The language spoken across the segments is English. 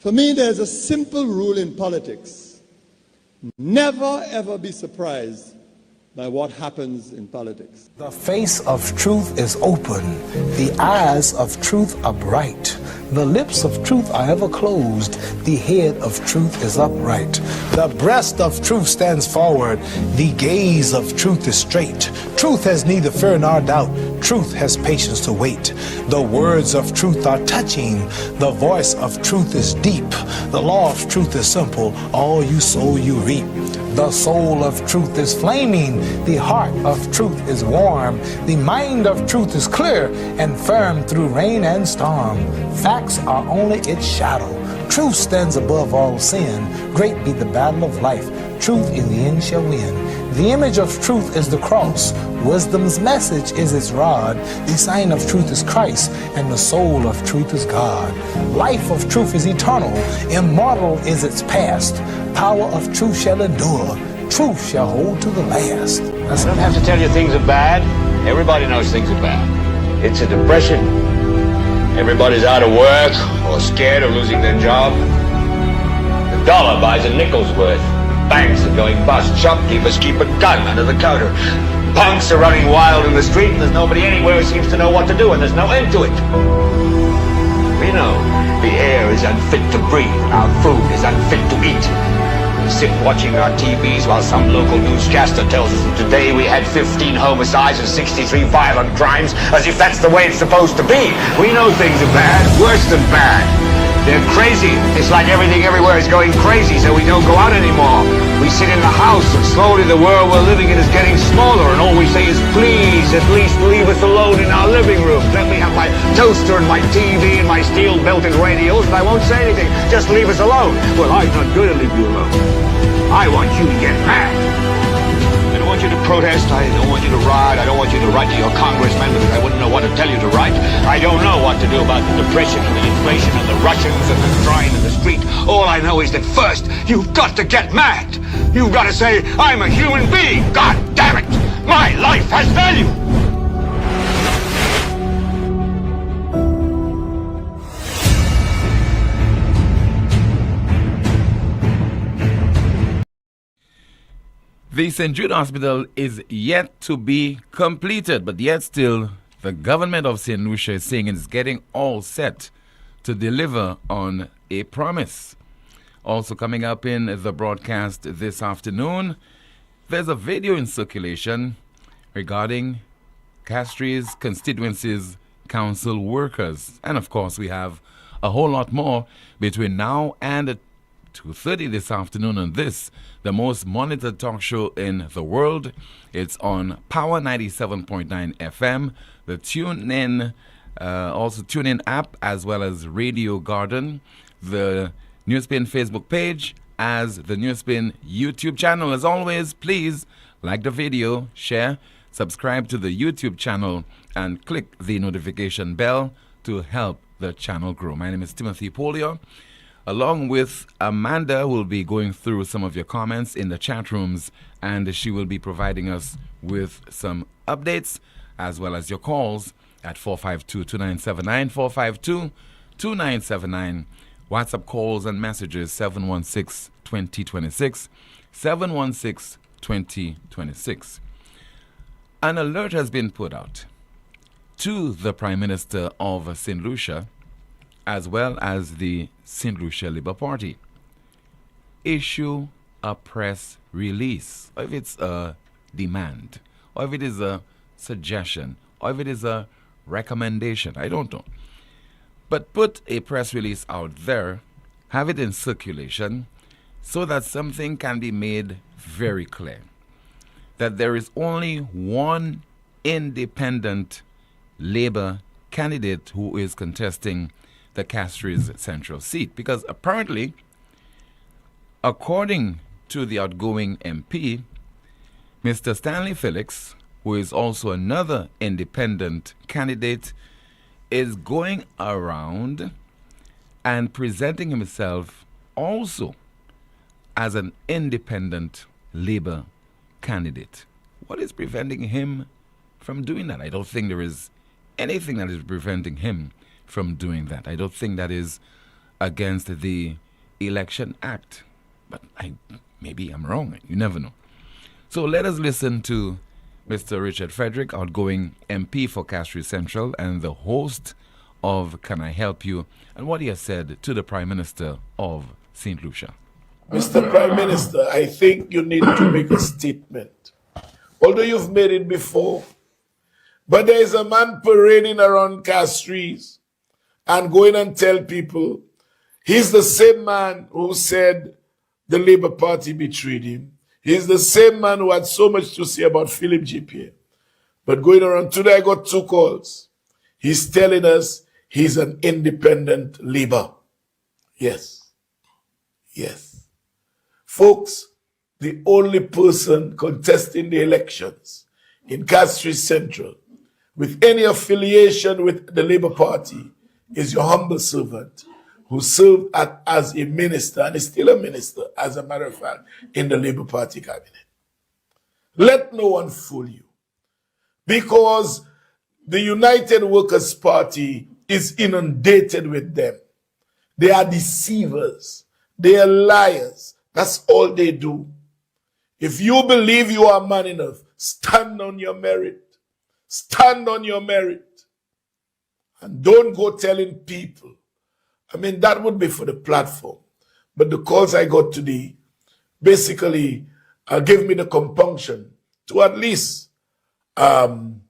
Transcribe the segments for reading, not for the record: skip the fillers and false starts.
For me, there's a simple rule in politics. Never, ever be surprised by what happens in politics. The face of truth is open. The eyes of truth are bright. The lips of truth are ever closed. The head of truth is upright. The breast of truth stands forward. The gaze of truth is straight. Truth has neither fear nor doubt. Truth has patience to wait. The words of truth are touching. The voice of truth is deep. The law of truth is simple. All you sow, you reap. The soul of truth is flaming. The heart of truth is warm. The mind of truth is clear and firm through rain and storm. Facts are only its shadow. Truth stands above all sin. Great be the battle of life. Truth in the end shall win. The image of truth is the cross. Wisdom's message is its rod. The sign of truth is Christ, and the soul of truth is God. Life of truth is eternal. Immortal is its past. Power of truth shall endure. Truth shall hold to the last. I don't have to tell you things are bad. Everybody knows things are bad. It's a depression. Everybody's out of work or scared of losing their job. The dollar buys a nickel's worth. Banks are going bust. Shopkeepers keep a gun under the counter. Punks are running wild in the street, and there's nobody anywhere who seems to know what to do, and there's no end to it. We know the air is unfit to breathe, our food is unfit to eat. We sit watching our TVs while some local newscaster tells us that today we had 15 homicides and 63 violent crimes, as if that's the way it's supposed to be. We know things are bad, worse than bad. They're crazy. It's like everything everywhere is going crazy, so we don't go out anymore. We sit in the house, and slowly the world we're living in is getting smaller, and all we say is, please, at least leave us alone in our living room. Let me have my toaster and my TV and my steel-belted radios, and I won't say anything. Just leave us alone. Well, I'm not going to leave you alone. I want you to get mad. I don't want you to protest. I don't want you to riot. I don't want you to write to your congressman because I wouldn't know what to tell you to write. I don't know what to do about the depression and the inflation and the Russians and the crime in the street. All I know is that first, you've got to get mad. You've got to say, I'm a human being. God damn it. My life has value. The St. Jude Hospital is yet to be completed, but yet still the government of St. Lucia is saying it's getting all set to deliver on a promise. Also coming up in the broadcast this afternoon, there's a video in circulation regarding Castries constituencies council workers. And of course, we have a whole lot more between now and 2:30 this afternoon on this, the most monitored talk show in the world. It's on Power 97.9 FM, the TuneIn, also TuneIn app, as well as Radio Garden, the NewsSpin Facebook page, as the NewsSpin YouTube channel. As always, please like the video, share, subscribe to the YouTube channel, and click the notification bell to help the channel grow. My name is Timothy Poleon. Along with Amanda, we'll be going through some of your comments in the chat rooms, and she will be providing us with some updates as well as your calls at 452-2979, 452-2979. WhatsApp calls and messages 716-2026, 716-2026. An alert has been put out to the Prime Minister of St. Lucia as well as the St. Lucia Labour Party. Issue a press release, or if it's a demand, or if it is a suggestion, or if it is a recommendation, I don't know. But put a press release out there, have it in circulation, so that something can be made very clear. That there is only one independent Labour candidate who is contesting the Castries Central seat. Because apparently, according to the outgoing MP, Mr. Stanley Felix, who is also another independent candidate, is going around and presenting himself also as an independent Labour candidate. What is preventing him from doing that? I don't think there is anything that is preventing him from doing that. I don't think that is against the Election Act. But maybe I'm wrong. You never know. So let us listen to Mr. Richard Frederick, outgoing MP for Castries Central and the host of Can I Help You, and what he has said to the Prime Minister of St. Lucia. Mr. Prime Minister, I think you need to make a statement. Although you've made it before, but there is a man parading around Castries and going and tell people he's the same man who said the Labour Party betrayed him. He's the same man who had so much to say about Philip J. But going around today, I got 2 calls. He's telling us he's an independent Labour. Yes. Yes. Folks, the only person contesting the elections in Castries Central with any affiliation with the Labour Party is your humble servant, who served as a minister and is still a minister, as a matter of fact, in the Labour Party cabinet. Let no one fool you, because the United Workers' Party is inundated with them. They are deceivers. They are liars. That's all they do. If you believe you are man enough, stand on your merit. Stand on your merit. And don't go telling people. I mean, that would be for the platform. But the calls I got today basically gave me the compunction to at least, and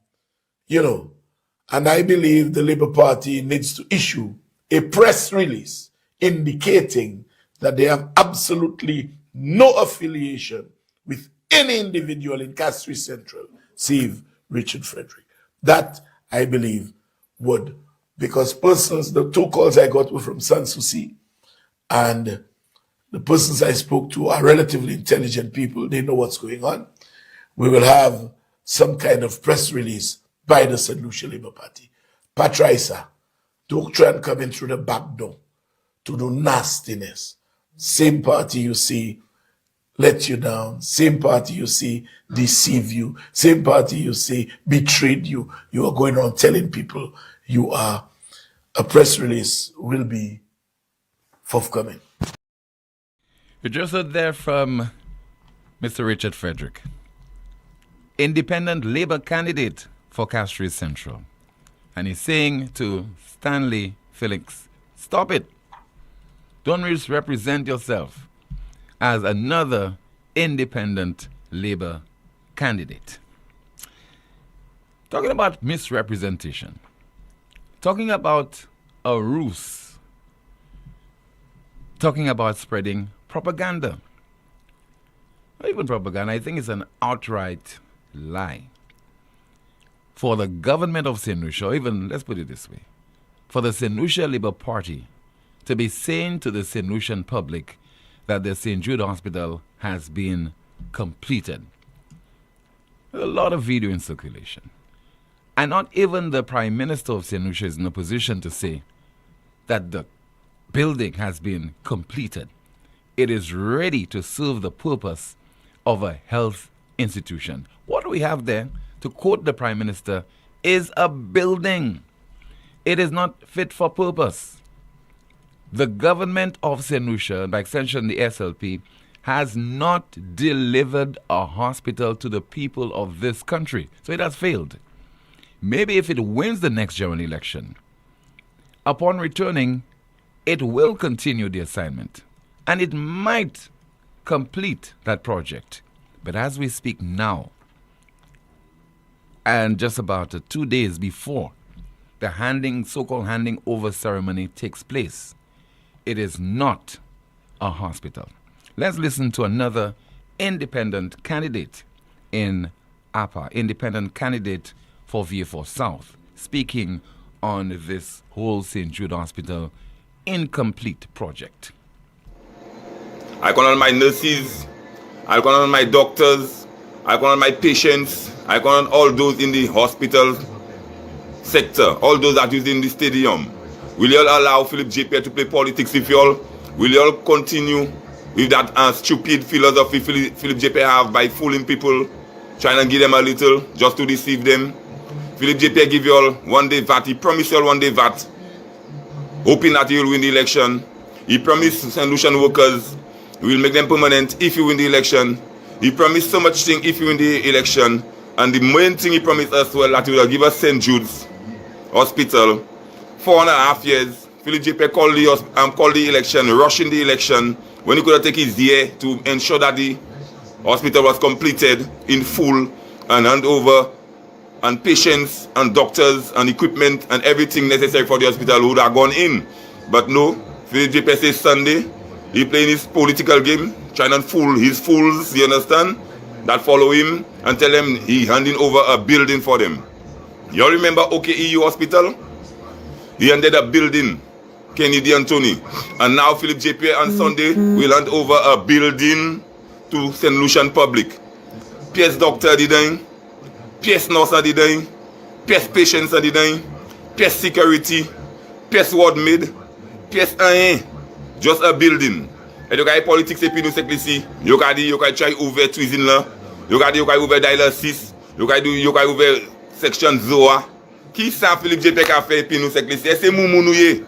I believe the Labour Party needs to issue a press release indicating that they have absolutely no affiliation with any individual in Castries Central, save Richard Frederick. That, I believe, would, because the 2 calls I got were from Sanssouci, and the persons I spoke to are relatively intelligent people. They know what's going on. We will have some kind of press release by the St. Lucia Labour Party. Patricia, don't try and come in through the back door to do nastiness. Same party you see let you down. Same party you see deceive you. Same party you see betrayed you. You are going on telling people you are. A press release will be forthcoming. You just heard there from Mr. Richard Frederick, independent Labour candidate for Castries Central. And he's saying to Stanley Felix, stop it. Don't misrepresent yourself as another independent Labour candidate. Talking about misrepresentation, talking about a ruse, talking about spreading propaganda. Not even propaganda, I think it's an outright lie. For the government of St. Lucia, or even, let's put it this way, for the St. Lucia Labour Party to be saying to the St. Lucian public that the St. Jude Hospital has been completed. There's a lot of video in circulation. And not even the Prime Minister of St. Lucia is in a position to say that the building has been completed. It is ready to serve the purpose of a health institution. What we have there, to quote the Prime Minister, is a building. It is not fit for purpose. The government of St. Lucia, by extension the SLP, has not delivered a hospital to the people of this country. So it has failed. Maybe if it wins the next general election, upon returning, it will continue the assignment. And it might complete that project. But as we speak now, and just about 2 days before the so-called handing over ceremony takes place, it is not a hospital. Let's listen to another independent candidate in APA, independent candidate for VA4 South, speaking on this whole St. Jude Hospital incomplete project. I call on my nurses, I call on my doctors, I call on my patients, I call on all those in the hospital sector, all those that is in the stadium. Will you all allow Philip J. to play politics if you all? Will you all continue with that stupid philosophy Philip J. have by fooling people, trying to give them a little just to deceive them? Philip J. give you all one day VAT, he promised you all one day VAT, hoping that he will win the election. He promised St. Lucian workers he will make them permanent if he win the election. He promised so much thing if he win the election. And the main thing he promised us was that he will give us St. Jude's Hospital. 4.5 years. Philip J. Peck called the election, rushing the election, when he could have taken his year to ensure that the hospital was completed in full and hand over, and patients and doctors and equipment and everything necessary for the hospital would have gone in. But no, Philip J. Peck says Sunday, he playing his political game, trying to fool his fools, you understand, that follow him and tell them he handing over a building for them. You all remember OKEU Hospital? He handed a building, Kennedy and Tony. And now Philip J. Peck on Sunday will hand over a building to St. Lucian Public. PS doctor did dying, PS nurse did dying, PS patients did dying, PS security, PS ward maid, PS just a building. Et you got politics et puis nous c'est ici. You got try ouvrir cuisine là. You got ouvrir dialysis. You got ouvrir section ZOA. Qui ça Philippe J. Peck a fait et puis nous c'est ici. C'est moumounouye.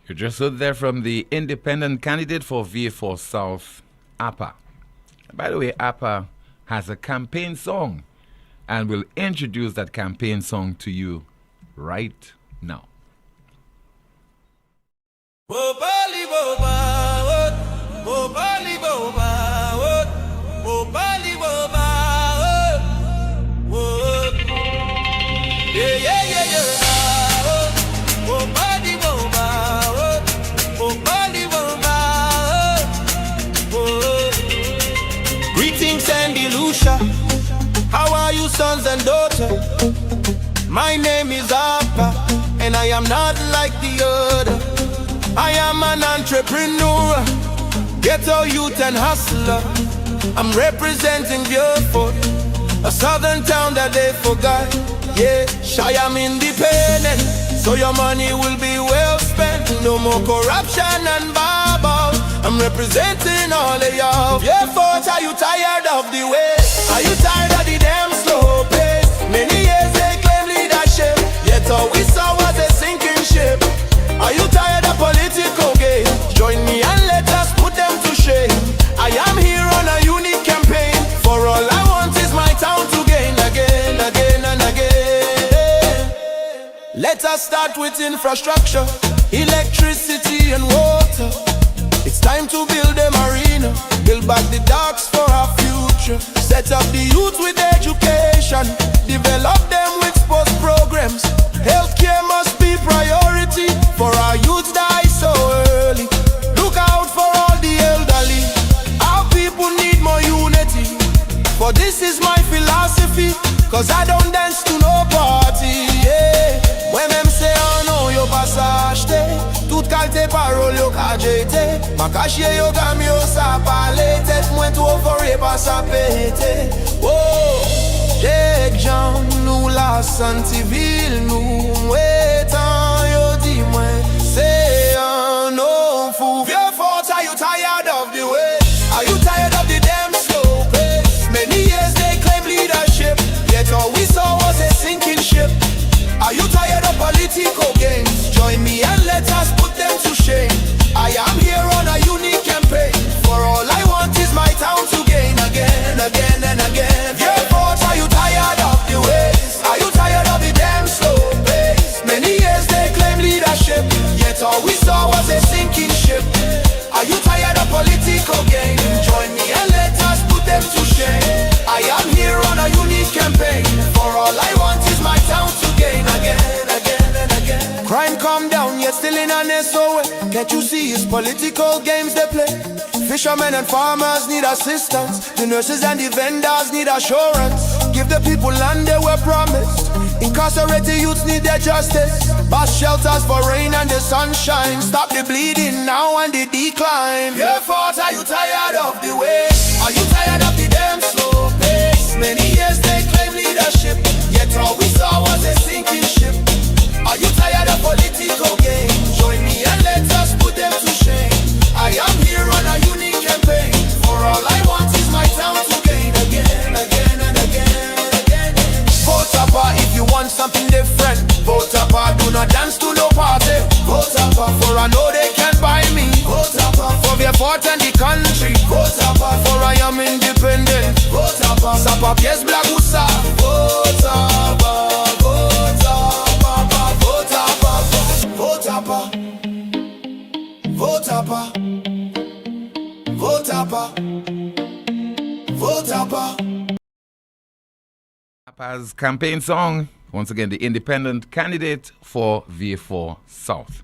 You just heard there from the independent candidate for VA4 South, APA. By the way, APA has a campaign song, and we'll introduce that campaign song to you right now. Greetings and Lucia, how are you sons and daughters? My name is Appa, and I am not like the other. I am an entrepreneur, ghetto youth and hustler. I'm representing Beaufort, a southern town that they forgot. Yeah, I am independent, so your money will be well spent. No more corruption and bubble. I'm representing all of y'all. Beaufort, are you tired of the way? Are you tired of the damn slow pace? Many years they claim leadership, yet all we saw was a sinking ship. Are you tired of political games? Join me and let us put them to shame. I am here on a unique campaign. For all I want is my town to gain again, again and again. Let us start with infrastructure, electricity and water. It's time to build a marina, build back the docks for our future. Set up the youth with education, develop them with sports programs. Healthcare must be priority, for our youth die so early. Look out for all the elderly, our people need more unity. For this is my philosophy, cause I don't dance to no party, yeah. When them say oh no, yo passage te, tout kalte parole yo ka jete. Ma kache yo gam yo sa pale, tête moins trop foré pas sa pete. Oh, Jek Jean nous la Santiville nous mwetan yo di mwen, c'est un no fou. Beaufort, are you tired of the way? Are you tired of the damn slow pace? Many years they claim leadership, yet all we saw was a sinking ship. Are you tired of political games? Join me and let us put them to shame. I am here on a unique campaign. For all I want is my town to gain again, again and again. Beaufort, are you tired of the ways? Are you tired of the damn slow pace? Many years they claim leadership, yet all we saw was a sinking ship. Are you tired of political games? Join me and let us put them to shame. I am here on a unique campaign. For all I want is my town to gain again, again and again. Crime calm down, yet still in an SOA. Can't you see it's political games they play? Fishermen and farmers need assistance. The nurses and the vendors need assurance. Give the people land they were promised. Incarcerated youths need their justice. Bus shelters for rain and the sunshine. Stop the bleeding now and the decline. Beaufort, are you tired of the way? Are you tired of the damn slow pace? Many years they claim leadership, yet all we saw was a sinking ship. Are you tired of political games? Join me and let us put them to shame. I am here on a unique campaign. For all I want is my town to gain again, again and again, again. Vote Appa if you want something different. Vote Appa, do not dance to no party. Vote Appa, for I know they Papa pièce blagoussa. Vota pa, papa, vota pa. Vota pa. Vota pa. Vota pa. APA's campaign song, once again, the independent candidate for VA4 South.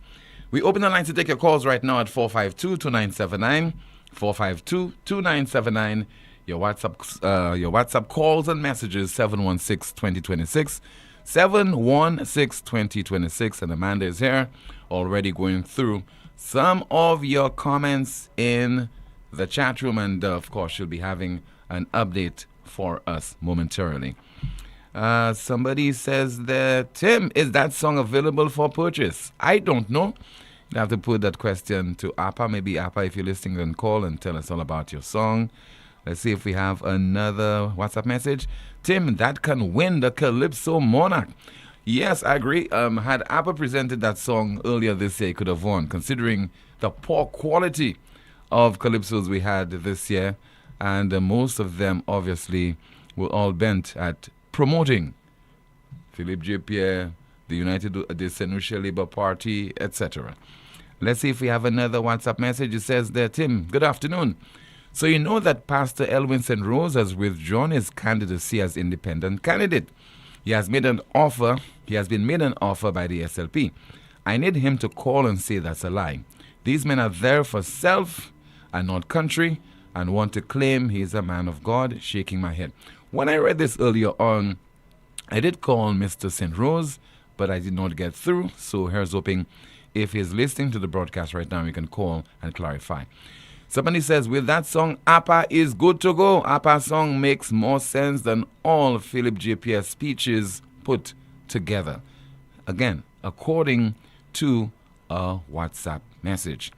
We open the line to take your calls right now at 452-2979, 452-2979. Your WhatsApp calls and messages, 716-2026, 716-2026. And Amanda is here, already going through some of your comments in the chat room. And, of course, she'll be having an update for us momentarily. Somebody says that, Tim, is that song available for purchase? I don't know. You have to put that question to APA. Maybe APA, if you're listening, then call and tell us all about your song. Let's see if we have another WhatsApp message. Tim, that can win the Calypso Monarch. Yes, I agree. Had APA presented that song earlier this year, it could have won, considering the poor quality of Calypsos we had this year. And most of them, obviously, were all bent at promoting Philippe J. Pierre, the United the St. Lucia Labour Party, etc. Let's see if we have another WhatsApp message. It says there, Tim, good afternoon. So you know that Pastor Elwin St. Rose has withdrawn his candidacy as independent candidate. He has been made an offer by the SLP. I need him to call and say that's a lie. These men are there for self and not country and want to claim he is a man of God, shaking my head. When I read this earlier on, I did call Mr. St. Rose, but I did not get through. So here's hoping if he's listening to the broadcast right now, we can call and clarify. Somebody says, with that song, APA is good to go. APA's song makes more sense than all Philip J. Pierre's speeches put together. Again, according to a WhatsApp message.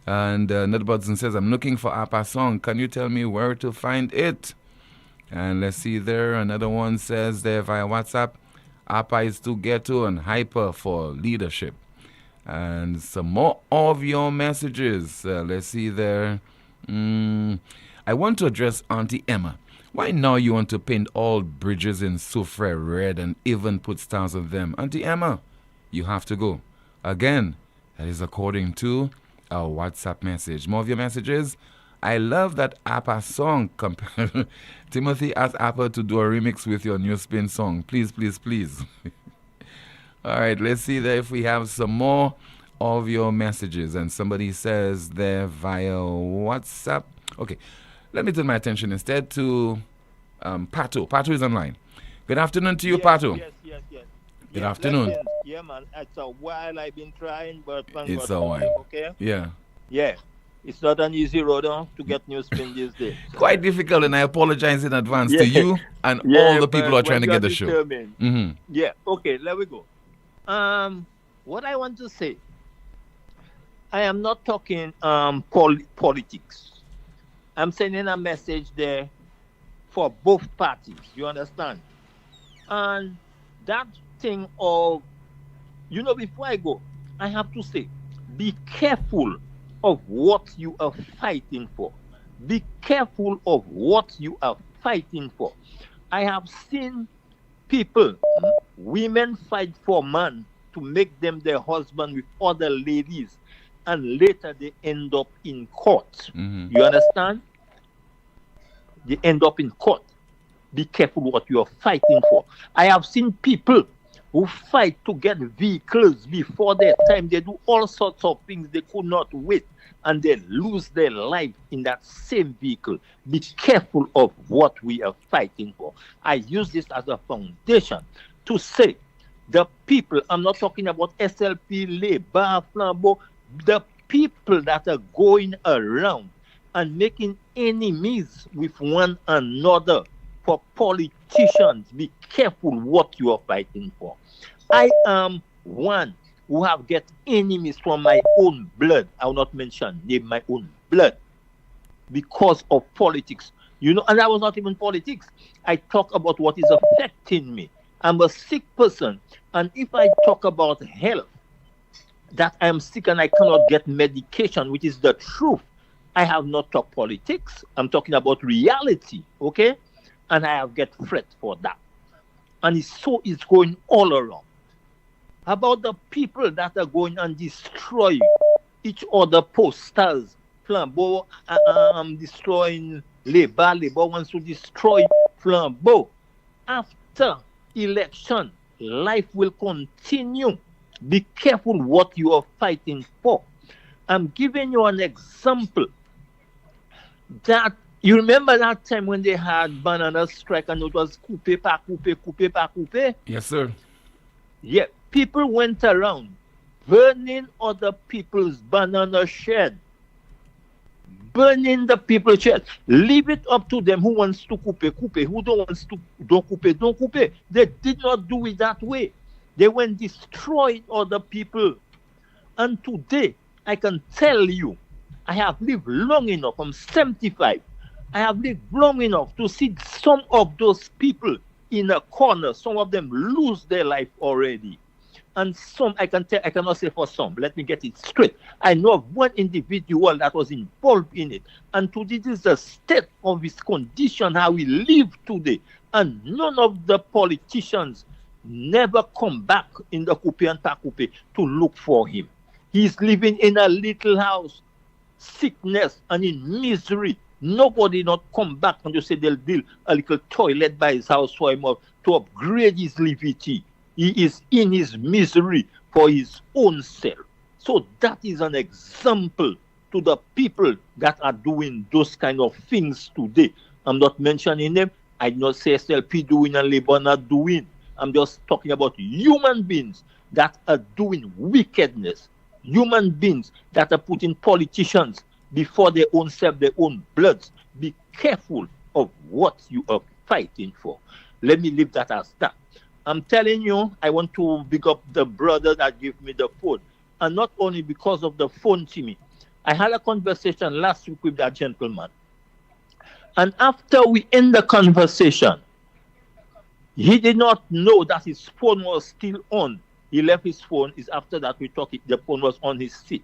And Nutbudson says, I'm looking for APA's song. Can you tell me where to find it? And let's see there. Another one says there via WhatsApp, APA is too ghetto and hyper for leadership. And some more of your messages. Let's see there. I want to address Auntie Emma. Why now you want to paint all bridges in soufre red and even put stars on them? Auntie Emma, you have to go. Again, that is according to our WhatsApp message. More of your messages. I love that APA song. Timothy asked APA to do a remix with your NewsSpin song. Please, please, please. All right, let's see there if we have some more of your messages. And somebody says there via WhatsApp. Okay, let me turn my attention instead to Pato. Pato is online. Good afternoon to you, Pato. Yes. Good afternoon. Yeah, man. It's a while I've been trying, but it's a while. Okay. Yeah. It's not an easy road to get NewsSpin these days. Quite difficult, and I apologize in advance to you and all the people who are trying to get the show. Mm-hmm. Yeah. Okay. There we go. What I want to say, I am not talking politics. I'm sending a message there for both parties. You understand? And that thing of, before I go, I have to say, be careful of what you are fighting for. Be careful of what you are fighting for. I have seen people, women fight for men to make them their husband with other ladies, and later they end up in court. Mm-hmm. You understand? They end up in court. Be careful what you are fighting for. I have seen people who fight to get vehicles before their time. They do all sorts of things. They could not wait, and they lose their life in that same vehicle. Be careful of what we are fighting for. I use this as a foundation to say the people, I'm not talking about SLP, Labour, Flambeau, the people that are going around and making enemies with one another. For politicians, be careful what you are fighting for. I am one who have get enemies from my own blood. I will not name my own blood because of politics. And that was not even politics. I talk about what is affecting me. I'm a sick person, and if I talk about health, that I am sick and I cannot get medication, which is the truth, I have not talked politics. I'm talking about reality, okay? and I have get threat for that. And it's going all around. About the people that are going and destroy each other posters, flambeau, destroying Labour wants to destroy flambeau. After election, life will continue. Be careful what you are fighting for. I'm giving you an example. That you remember that time when they had banana strike and it was coupe pa coupe? Yes, sir. Yeah, people went around burning other people's banana shed. Burning the people's shed. Leave it up to them who wants to coupe. Who don't wants to don't coupe. They did not do it that way. They went destroying other people. And today, I can tell you, I have lived long enough. I'm 75. I have lived long enough to see some of those people in a corner. Some of them lose their life already. And some, I cannot say for some. Let me get it straight. I know of one individual that was involved in it. And today, this is the state of his condition, how we live today. And none of the politicians never come back in the coupe and coupe to look for him. He's living in a little house, sickness and in misery. Nobody not come back and just say they'll build a little toilet by his house for him to upgrade his living. He is in his misery for his own self. So that is an example to the people that are doing those kind of things today. I'm not mentioning them. I do not say SLP doing and Labour not doing. I'm just talking about human beings that are doing wickedness. Human beings that are putting politicians before their own self, their own bloods. Be careful of what you are fighting for. Let me leave that as that. I'm telling you, I want to big up the brother that gave me the phone. And not only because of the phone to me. I had a conversation last week with that gentleman. And after we end the conversation, he did not know that his phone was still on. He left his phone. Is after that we talked, the phone was on his seat.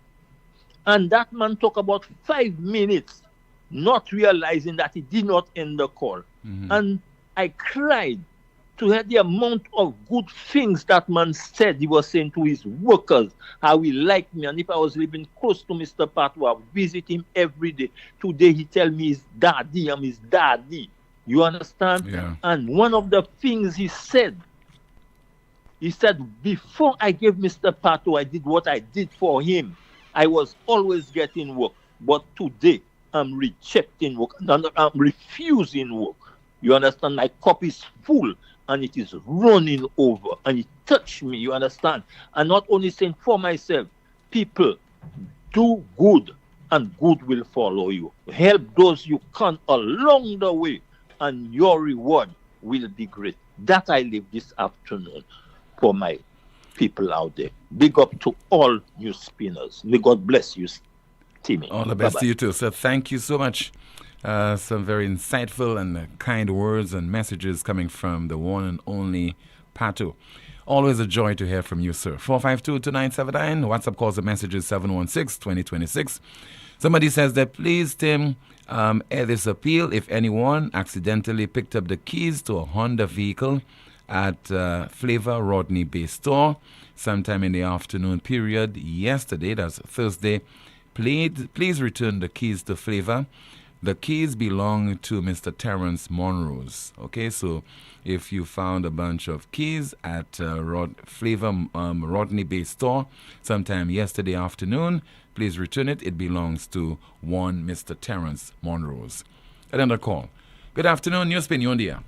And that man talked about 5 minutes, not realizing that he did not end the call. Mm-hmm. And I cried to hear the amount of good things that man said. He was saying to his workers how he liked me. And if I was living close to Mr. Patu, I would visit him every day. Today he tell me his daddy, I'm his daddy. You understand? Yeah. And one of the things he said, before I gave Mr. Patu, I did what I did for him. I was always getting work. But today, I'm rejecting work. I'm refusing work. You understand? My cup is full and it is running over. And it touched me, you understand? And not only saying for myself, people, do good and good will follow you. Help those you can along the way and your reward will be great. That I leave this afternoon for my people out there. Big up to all you spinners. May God bless you, Timmy. All the best Bye-bye. to you too. So thank you so much. Some very insightful and kind words and messages coming from the one and only Patu. Always a joy to hear from you, sir. 452-2979. WhatsApp calls and messages 716-2026. Somebody says that please, Tim, air this appeal. If anyone accidentally picked up the keys to a Honda vehicle at Flavor Rodney Bay store sometime in the afternoon period yesterday, that's Thursday, please return the keys to Flavor. The keys belong to Mr. Terrence Monrose. Okay, so if you found a bunch of keys at Flavor Rodney Bay store sometime yesterday afternoon, please return it. It belongs to one Mr. Terrence Monrose. Another call. Good afternoon, NewsSpin, you're on the air.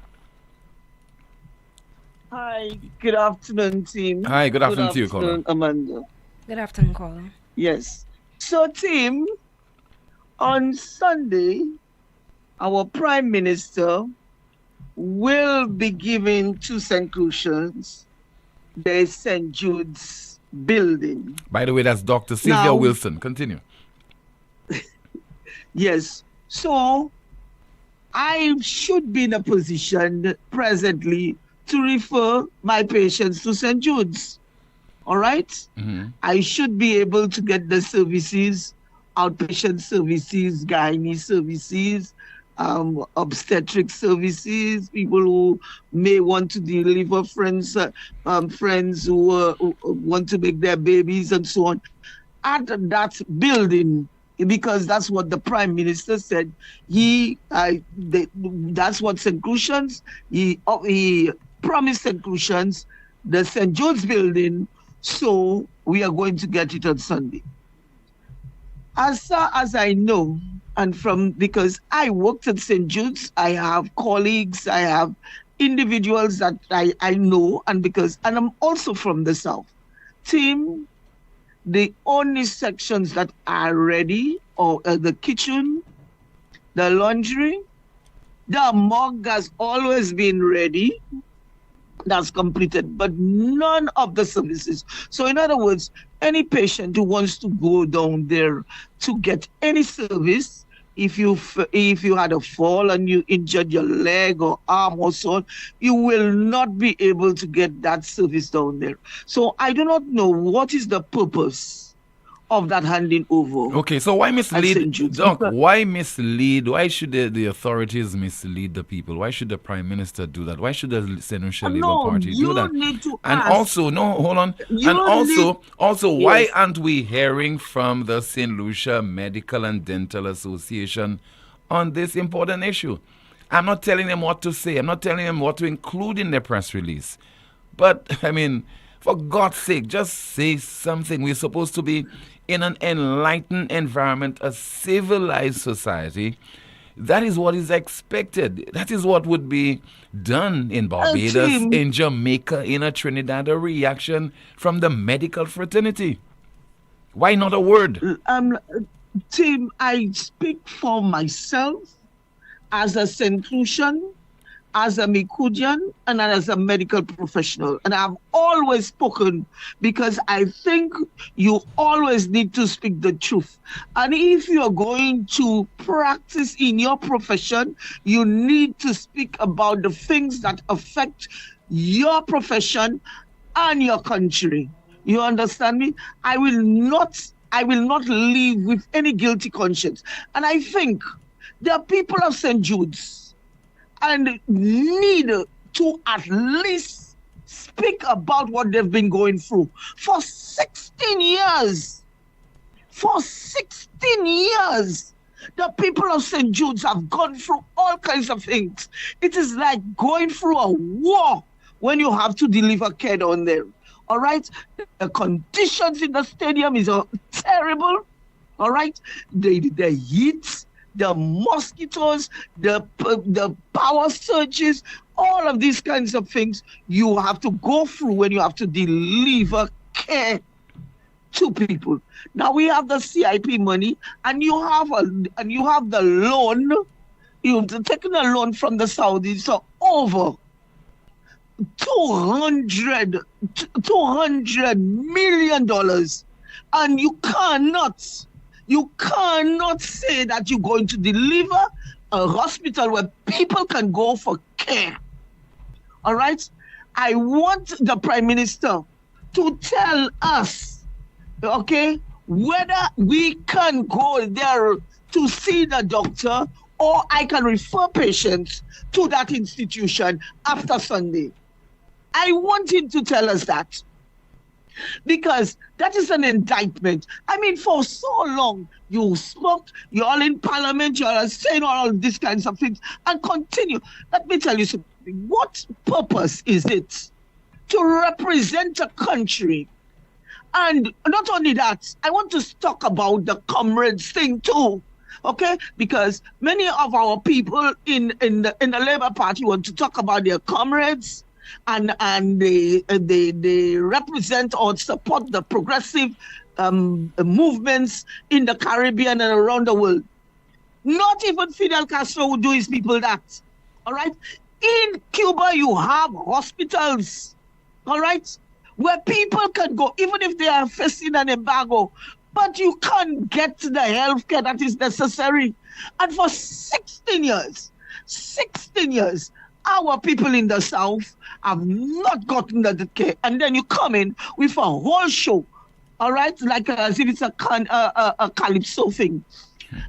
Hi, good afternoon, team. Hi, good afternoon to you, caller. Amanda. Good afternoon, caller. Yes. So, team, on Sunday, our Prime Minister will be giving to St. Lucians the St. Jude's building. By the way, that's Dr. Sylvia Wilson. Continue. Yes. So, I should be in a position presently to refer my patients to St. Jude's. All right? Mm-hmm. I should be able to get the services, outpatient services, gynae services, obstetric services, people who may want to deliver, friends who want to make their babies and so on, at that building, because that's what the Prime Minister said. That's what St. Crucians, he promised St. Crucians, the St. Jude's building, so we are going to get it on Sunday. As far as I know, and because I worked at St. Jude's, I have colleagues, I have individuals that I know, and I'm also from the South. Team, the only sections that are ready are the kitchen, the laundry, the morgue has always been ready. That's completed, but none of the services. So in other words, any patient who wants to go down there to get any service, if you had a fall and you injured your leg or arm or so on, you will not be able to get that service down there. So I do not know what is the purpose of that handing over. Okay, so why mislead, Doc? Why mislead? Why should the authorities mislead the people? Why should the Prime Minister do that? Why should the St. Lucia Labour Party do that? Need to and ask. Also, no, hold on. Also, Yes. why aren't we hearing from the St. Lucia Medical and Dental Association on this important issue? I'm not telling them what to say. I'm not telling them what to include in their press release. But, I mean, for God's sake, just say something. We're supposed to be in an enlightened environment, a civilized society. That is what is expected. That is what would be done in Barbados, in Jamaica, in Trinidad, a reaction from the medical fraternity. Why not a word? Tim, I speak for myself as a St. Lucian, as a Mikudian, and as a medical professional. And I've always spoken because I think you always need to speak the truth. And if you're going to practice in your profession, you need to speak about the things that affect your profession and your country. You understand me? I will not leave with any guilty conscience. And I think the people of St. Jude's and need to at least speak about what they've been going through for 16 years. For 16 years, the people of St. Jude's have gone through all kinds of things. It is like going through a war when you have to deliver care down there. All right? The conditions in the stadium is terrible. All right? The heat, the mosquitoes, the power surges, all of these kinds of things you have to go through when you have to deliver care to people. Now we have the CIP money, and you have the loan. You've taken a loan from the Saudis for over $200 million, and you cannot say that you're going to deliver a hospital where people can go for care. All right? I want the Prime Minister to tell us, okay, whether we can go there to see the doctor, or I can refer patients to that institution after Sunday. I want him to tell us that, because that is an indictment. I mean, for so long, you spoke, you're all in Parliament, you're saying all these kinds of things, and continue. Let me tell you something. What purpose is it to represent a country? And not only that, I want to talk about the comrades thing too, okay? Because many of our people in the Labour Party want to talk about their comrades, and they represent or support the progressive movements in the Caribbean and around the world. Not even Fidel Castro would do his people that. All right? In Cuba, you have hospitals, all right, where people can go, even if they are facing an embargo, but you can't get the health care that is necessary. And for 16 years, our people in the South have not gotten the care. And then you come in with a whole show, all right, like as if it's a calypso thing.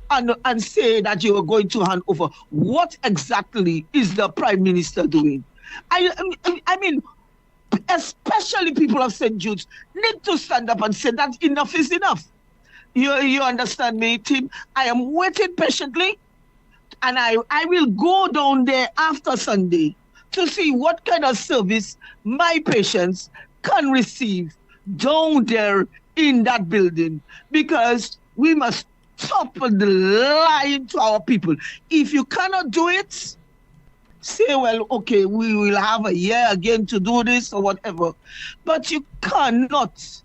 and say that you are going to hand over. What exactly is the Prime Minister doing? I mean, especially people of St. Jude's need to stand up and say that enough is enough. You understand me, Tim? I am waiting patiently, and I will go down there after Sunday to see what kind of service my patients can receive down there in that building, because we must stop the lying to our people. If you cannot do it, say, well, okay, we will have a year again to do this or whatever. But you cannot.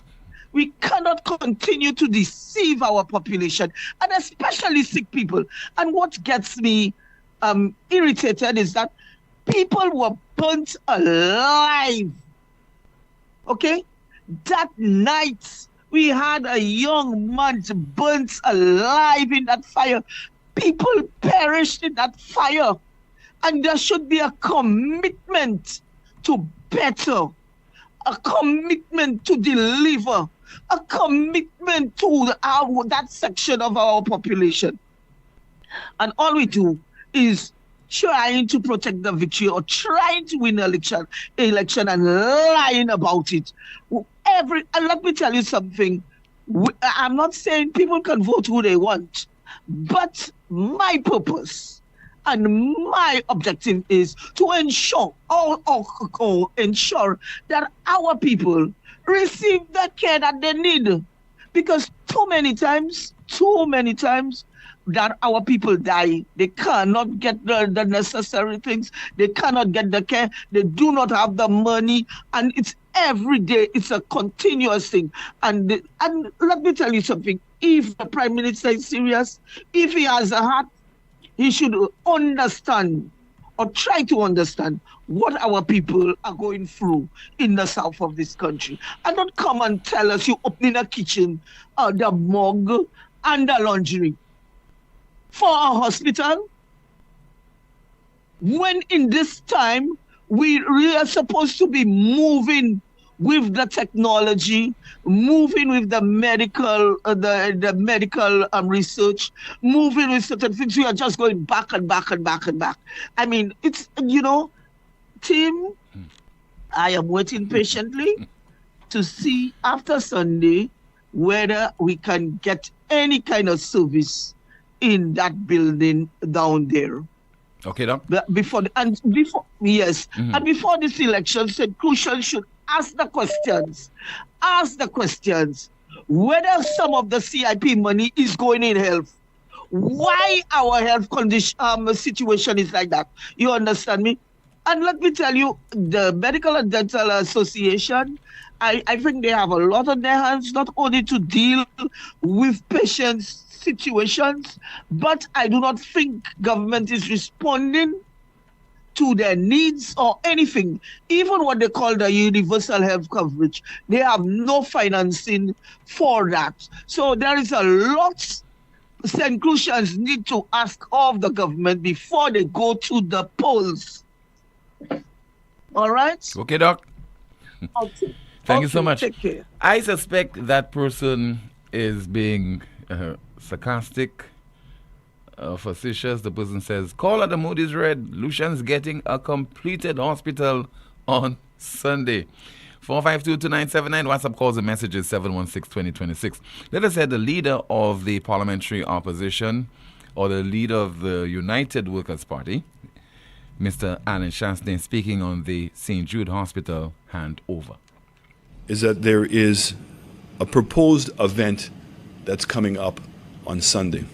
We cannot continue to deceive our population, and especially sick people. And what gets me irritated is that people were burnt alive. Okay? That night, we had a young man burnt alive in that fire. People perished in that fire. And there should be a commitment to better, a commitment to deliver, a commitment to that section of our population. And all we do is trying to protect the victory or trying to win election and lying about it. And let me tell you something. I'm not saying people can vote who they want, but my purpose and my objective is to ensure that our people receive the care that they need. Because too many times that our people die, they cannot get the necessary things, they cannot get the care, they do not have the money, and it's every day, it's a continuous thing. And let me tell you something, if the Prime Minister is serious, if he has a heart, he should understand or try to understand what our people are going through in the south of this country. And not come and tell us you opening a kitchen, the morgue, and the laundry for a hospital, when in this time we really are supposed to be moving with the technology, moving with the medical, the medical research, moving with certain things. We are just going back and back and back and back. I mean, it's, Tim, I am waiting patiently to see after Sunday whether we can get any kind of service in that building down there. Okay, Doc. And before this election, St. Crucial should ask the questions whether some of the CIP money is going in health. Why our health condition situation is like that. You understand me? And let me tell you, the Medical and Dental Association, I think they have a lot on their hands, not only to deal with patients' situations, but I do not think government is responding to their needs or anything. Even what they call the universal health coverage, they have no financing for that. So there is a lot St. Crucians need to ask of the government before they go to the polls. All right? Okay, Doc. Okay. Thank you so much. Take care. I suspect that person is being sarcastic, facetious. The person says, call at the Moody's Red. Lucian's getting a completed hospital on Sunday. 452-2979. WhatsApp calls and messages 716-2026. Let us hear the leader of the parliamentary opposition, or the leader of the United Workers' Party, Mr. Alan Chastain, speaking on the St. Jude Hospital handover. Is that there is a proposed event that's coming up on Sunday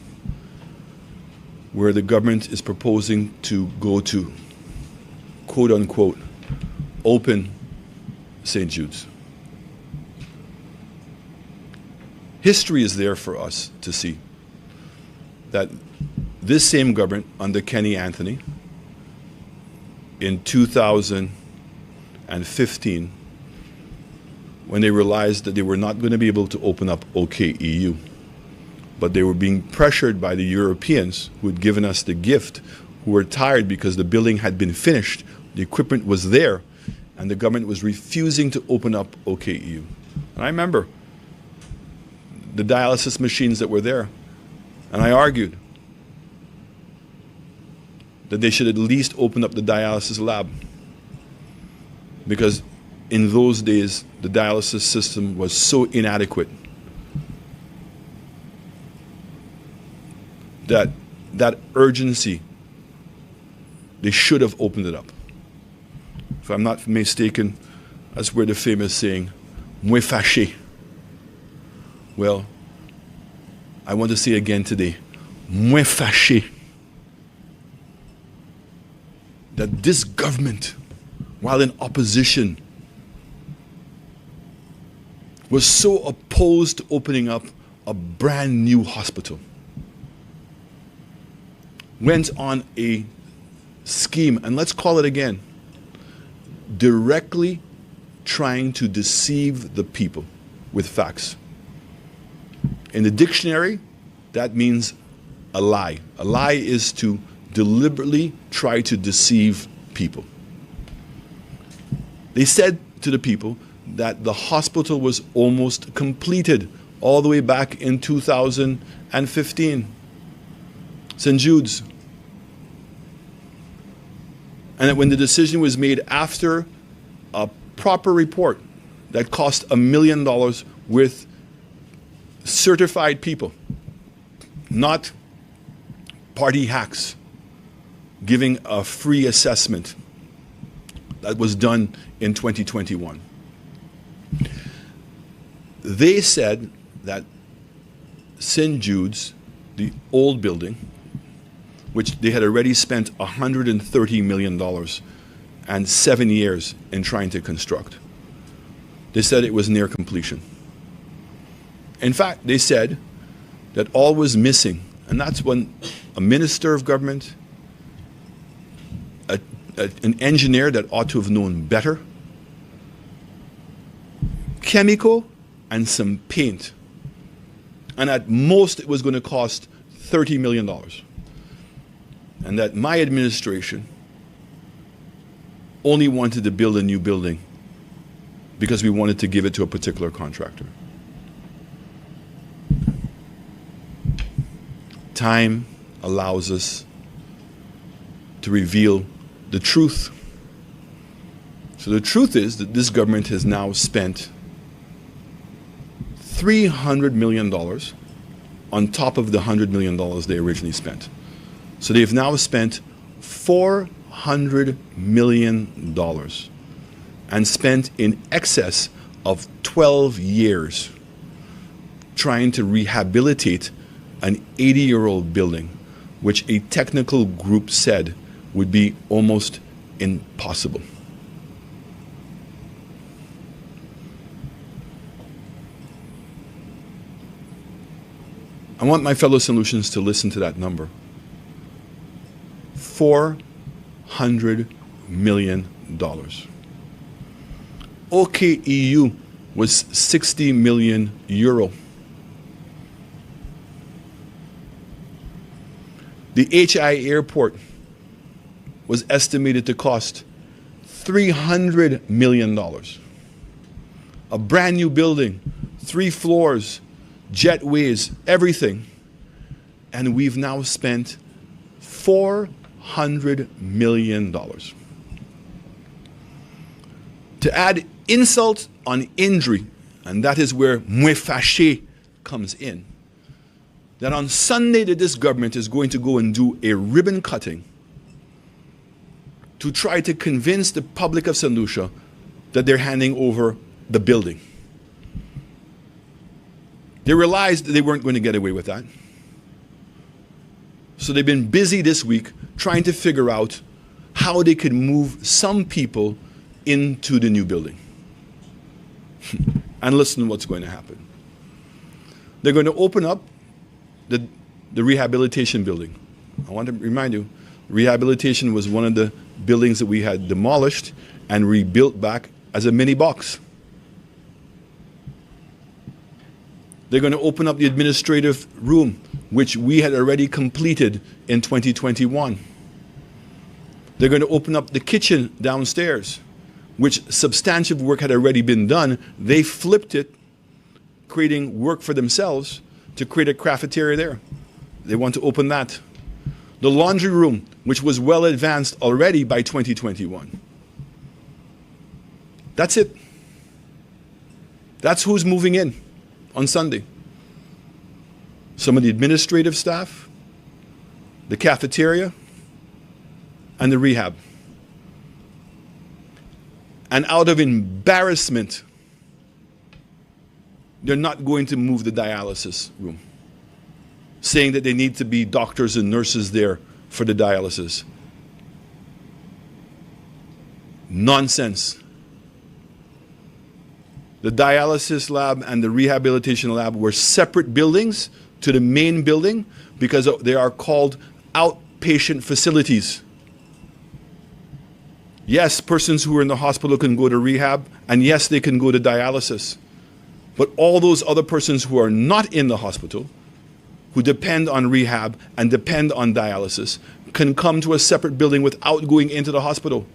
where the government is proposing to go to, quote unquote, open St. Jude's. History is there for us to see that this same government under Kenny Anthony in 2015, when they realized that they were not going to be able to open up OKEU, but they were being pressured by the Europeans who had given us the gift, who were tired because the building had been finished, the equipment was there, and the government was refusing to open up OKEU. And I remember the dialysis machines that were there. And I argued that they should at least open up the dialysis lab, because in those days the dialysis system was so inadequate that urgency, they should have opened it up. If I'm not mistaken, that's where the famous saying, "Moi fâché." Well, I want to say again today, moi fâché, that this government, while in opposition, was so opposed to opening up a brand new hospital, went on a scheme, and let's call it again, directly trying to deceive the people with facts. In the dictionary, that means a lie. A lie is to deliberately try to deceive people. They said to the people that the hospital was almost completed all the way back in 2015. St. Jude's. And that when the decision was made after a proper report that cost $1 million with certified people, not party hacks, giving a free assessment that was done in 2021. They said that St. Jude's, the old building, which they had already spent $130 million and 7 years in trying to construct, they said it was near completion. In fact, they said that all was missing, and that's when a minister of government, an engineer that ought to have known better, chemical and some paint, and at most it was going to cost $30 million. And that my administration only wanted to build a new building because we wanted to give it to a particular contractor. Time allows us to reveal the truth. So the truth is that this government has now spent $300 million on top of the $100 million they originally spent. So they've now spent $400 million and spent in excess of 12 years trying to rehabilitate an 80-year-old building, which a technical group said would be almost impossible. I want my fellow St. to listen to that number. $400 million. OKEU was 60 million euro. The HI airport was estimated to cost $300 million. A brand new building, 3 floors, jetways, everything. And we've now spent $400 million. To add insult on injury, and that is where moi fâché comes in, that on Sunday that this government is going to go and do a ribbon cutting to try to convince the public of St. Lucia that they're handing over the building. They realized that they weren't going to get away with that. So they've been busy this week trying to figure out how they could move some people into the new building. And listen to what's going to happen. They're going to open up the rehabilitation building. I want to remind you, rehabilitation was one of the buildings that we had demolished and rebuilt back as a mini box. They're going to open up the administrative room, which we had already completed in 2021. They're going to open up the kitchen downstairs, which substantive work had already been done. They flipped it, creating work for themselves to create a cafeteria there. they want to open that. The laundry room, which was well advanced already by 2021. That's it. That's who's moving in on Sunday. Some of the administrative staff, the cafeteria, and the rehab. And out of embarrassment, they're not going to move the dialysis room, saying that they need to be doctors and nurses there for the dialysis. Nonsense. The dialysis lab and the rehabilitation lab were separate buildings to the main building because they are called outpatient facilities. Yes, persons who are in the hospital can go to rehab, and yes, they can go to dialysis. But all those other persons who are not in the hospital, who depend on rehab and depend on dialysis, can come to a separate building without going into the hospital.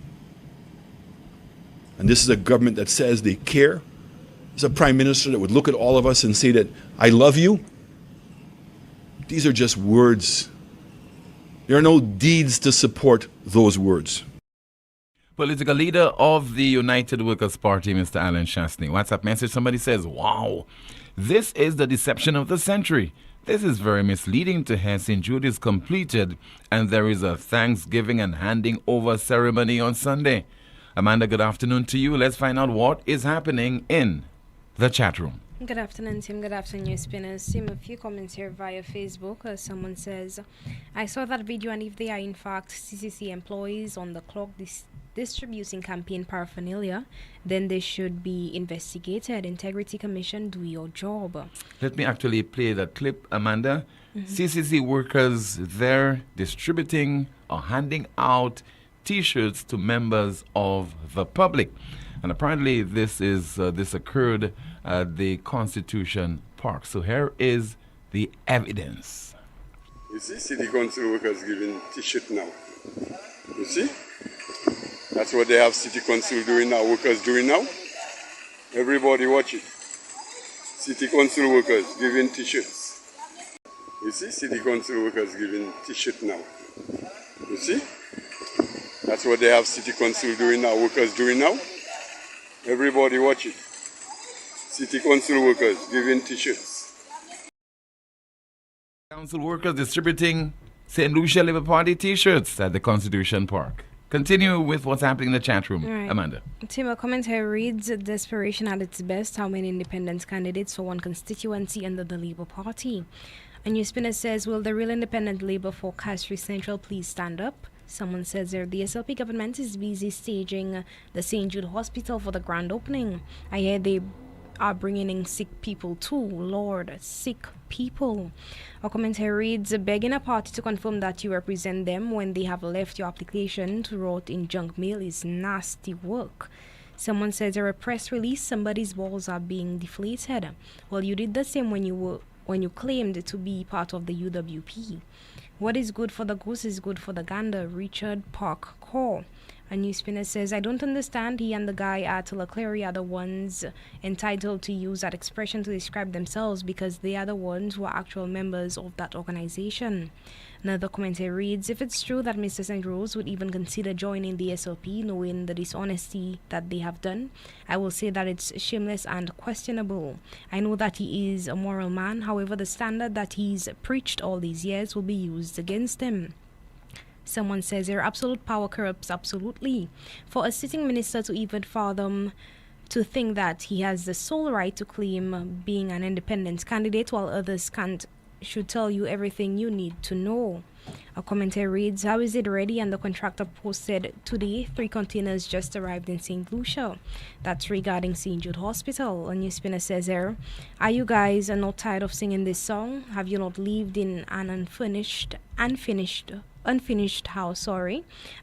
And this is a government that says they care. It's a prime minister that would look at all of us and say that, I love you. These are just words. There are no deeds to support those words. Political leader of the United Workers' Party, Mr. Alan Shastney. WhatsApp message, somebody says, wow, this is the deception of the century. This is very misleading to hear St. Jude is completed and there is a Thanksgiving and handing over ceremony on Sunday. Amanda, good afternoon to you. Let's find out what is happening in the chat room. Good afternoon, Tim. Good afternoon, NewsSpinners. Tim, a few comments here via Facebook. Someone says, I saw that video, and if they are in fact CCC employees on the clock distributing campaign paraphernalia, then they should be investigated. Integrity Commission, do your job. Let me actually play that clip, Amanda. CCC workers there distributing or handing out T-shirts to members of the public. And apparently this occurred at the Constitution Park. So here is the evidence. You see, city council workers giving T-shirt now. You see? That's what they have city council doing now, workers doing now. Everybody watch it. City council workers giving T-shirts. You see, city council workers giving T-shirt now. You see? That's what they have city council doing now, workers doing now. Everybody watch it. City council workers giving T-shirts. Council workers distributing St. Lucia Labour Party T-shirts at the Constitution Park. Continue with what's happening in the chat room, right. Amanda. Tim, a comment here reads, desperation at its best, how many independent candidates for one constituency under the Labour Party? A NewsSpinner says, will the real independent Labour for Castries Central please stand up? Someone says there, the SLP government is busy staging the St. Jude Hospital for the grand opening. I hear they are bringing in sick people too. Lord, sick people. A commentary reads, begging a party to confirm that you represent them when they have left your application to rot in junk mail is nasty work. Someone says there a press release, somebody's balls are being deflated. Well, you did the same when you claimed to be part of the UWP. What is good for the goose is good for the gander. Richard Park Call. A NewsSpinner says, I don't understand. He and the guy at Leclerc are the ones entitled to use that expression to describe themselves because they are the ones who are actual members of that organization. Another commentary reads, if it's true that Mr. St. Rose would even consider joining the SLP knowing the dishonesty that they have done, I will say that it's shameless and questionable. I know that he is a moral man, however the standard that he's preached all these years will be used against him. Someone says their absolute power corrupts absolutely. For a sitting minister to even fathom to think that he has the sole right to claim being an independent candidate while others can't should tell you everything you need to know. A commentary reads, how is it ready? And the contractor posted today 3 containers just arrived in St. Lucia. That's regarding St. Jude Hospital. A NewsSpinner says there, are you guys not tired of singing this song? Have you not lived in an unfinished house,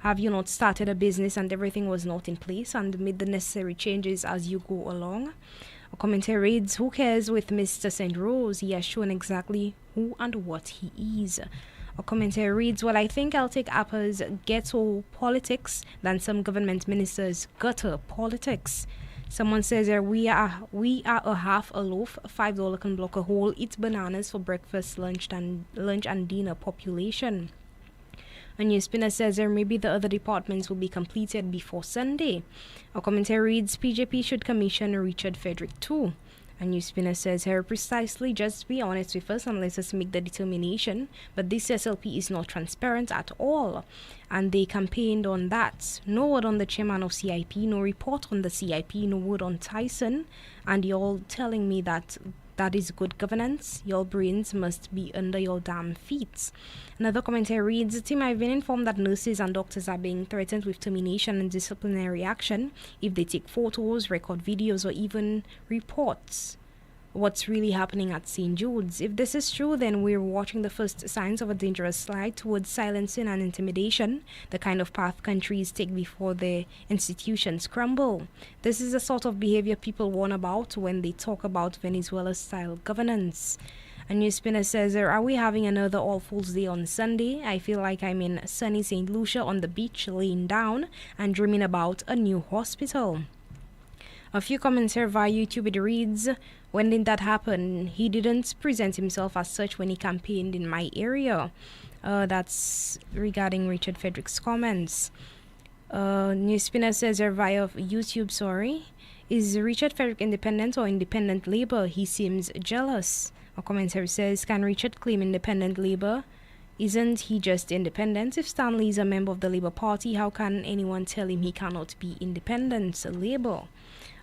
Have you not started a business and everything was not in place and made the necessary changes as you go along? A commentary reads, who cares with Mr. St. Rose? He has shown exactly who and what he is. A commentary reads, well, I think I'll take Appa's ghetto politics than some government ministers' gutter politics. Someone says here, we are a half a loaf, $5 can block a hole, eat bananas for breakfast, lunch and dinner population. A NewsSpinner says there maybe the other departments will be completed before Sunday. A commentary reads, PJP should commission Richard Frederick too. A NewsSpinner says here, precisely, just be honest with us and let us make the determination. But this SLP is not transparent at all. And they campaigned on that. No word on the chairman of CIP, no report on the CIP, no word on Tyson. And you're all telling me that is good governance. Your brains must be under your damn feet. Another commentary reads, Team, I've been informed that nurses and doctors are being threatened with termination and disciplinary action if they take photos, record videos, or even reports what's really happening at St. Jude's. If this is true, then we're watching the first signs of a dangerous slide towards silencing and intimidation, the kind of path countries take before their institutions crumble. This is the sort of behavior people warn about when they talk about Venezuela-style governance. A NewsSpinner says, are we having another All Fools Day on Sunday? I feel like I'm in sunny St. Lucia on the beach, laying down and dreaming about a new hospital. A few comments here via YouTube. It reads, when did that happen? He didn't present himself as such when he campaigned in my area. That's regarding Richard Frederick's comments. NewsSpinner says here via YouTube, is Richard Frederick independent or independent Labour? He seems jealous. A commentator says, can Richard claim independent Labour? Isn't he just independent? If Stanley is a member of the Labour Party, how can anyone tell him he cannot be independent Labour?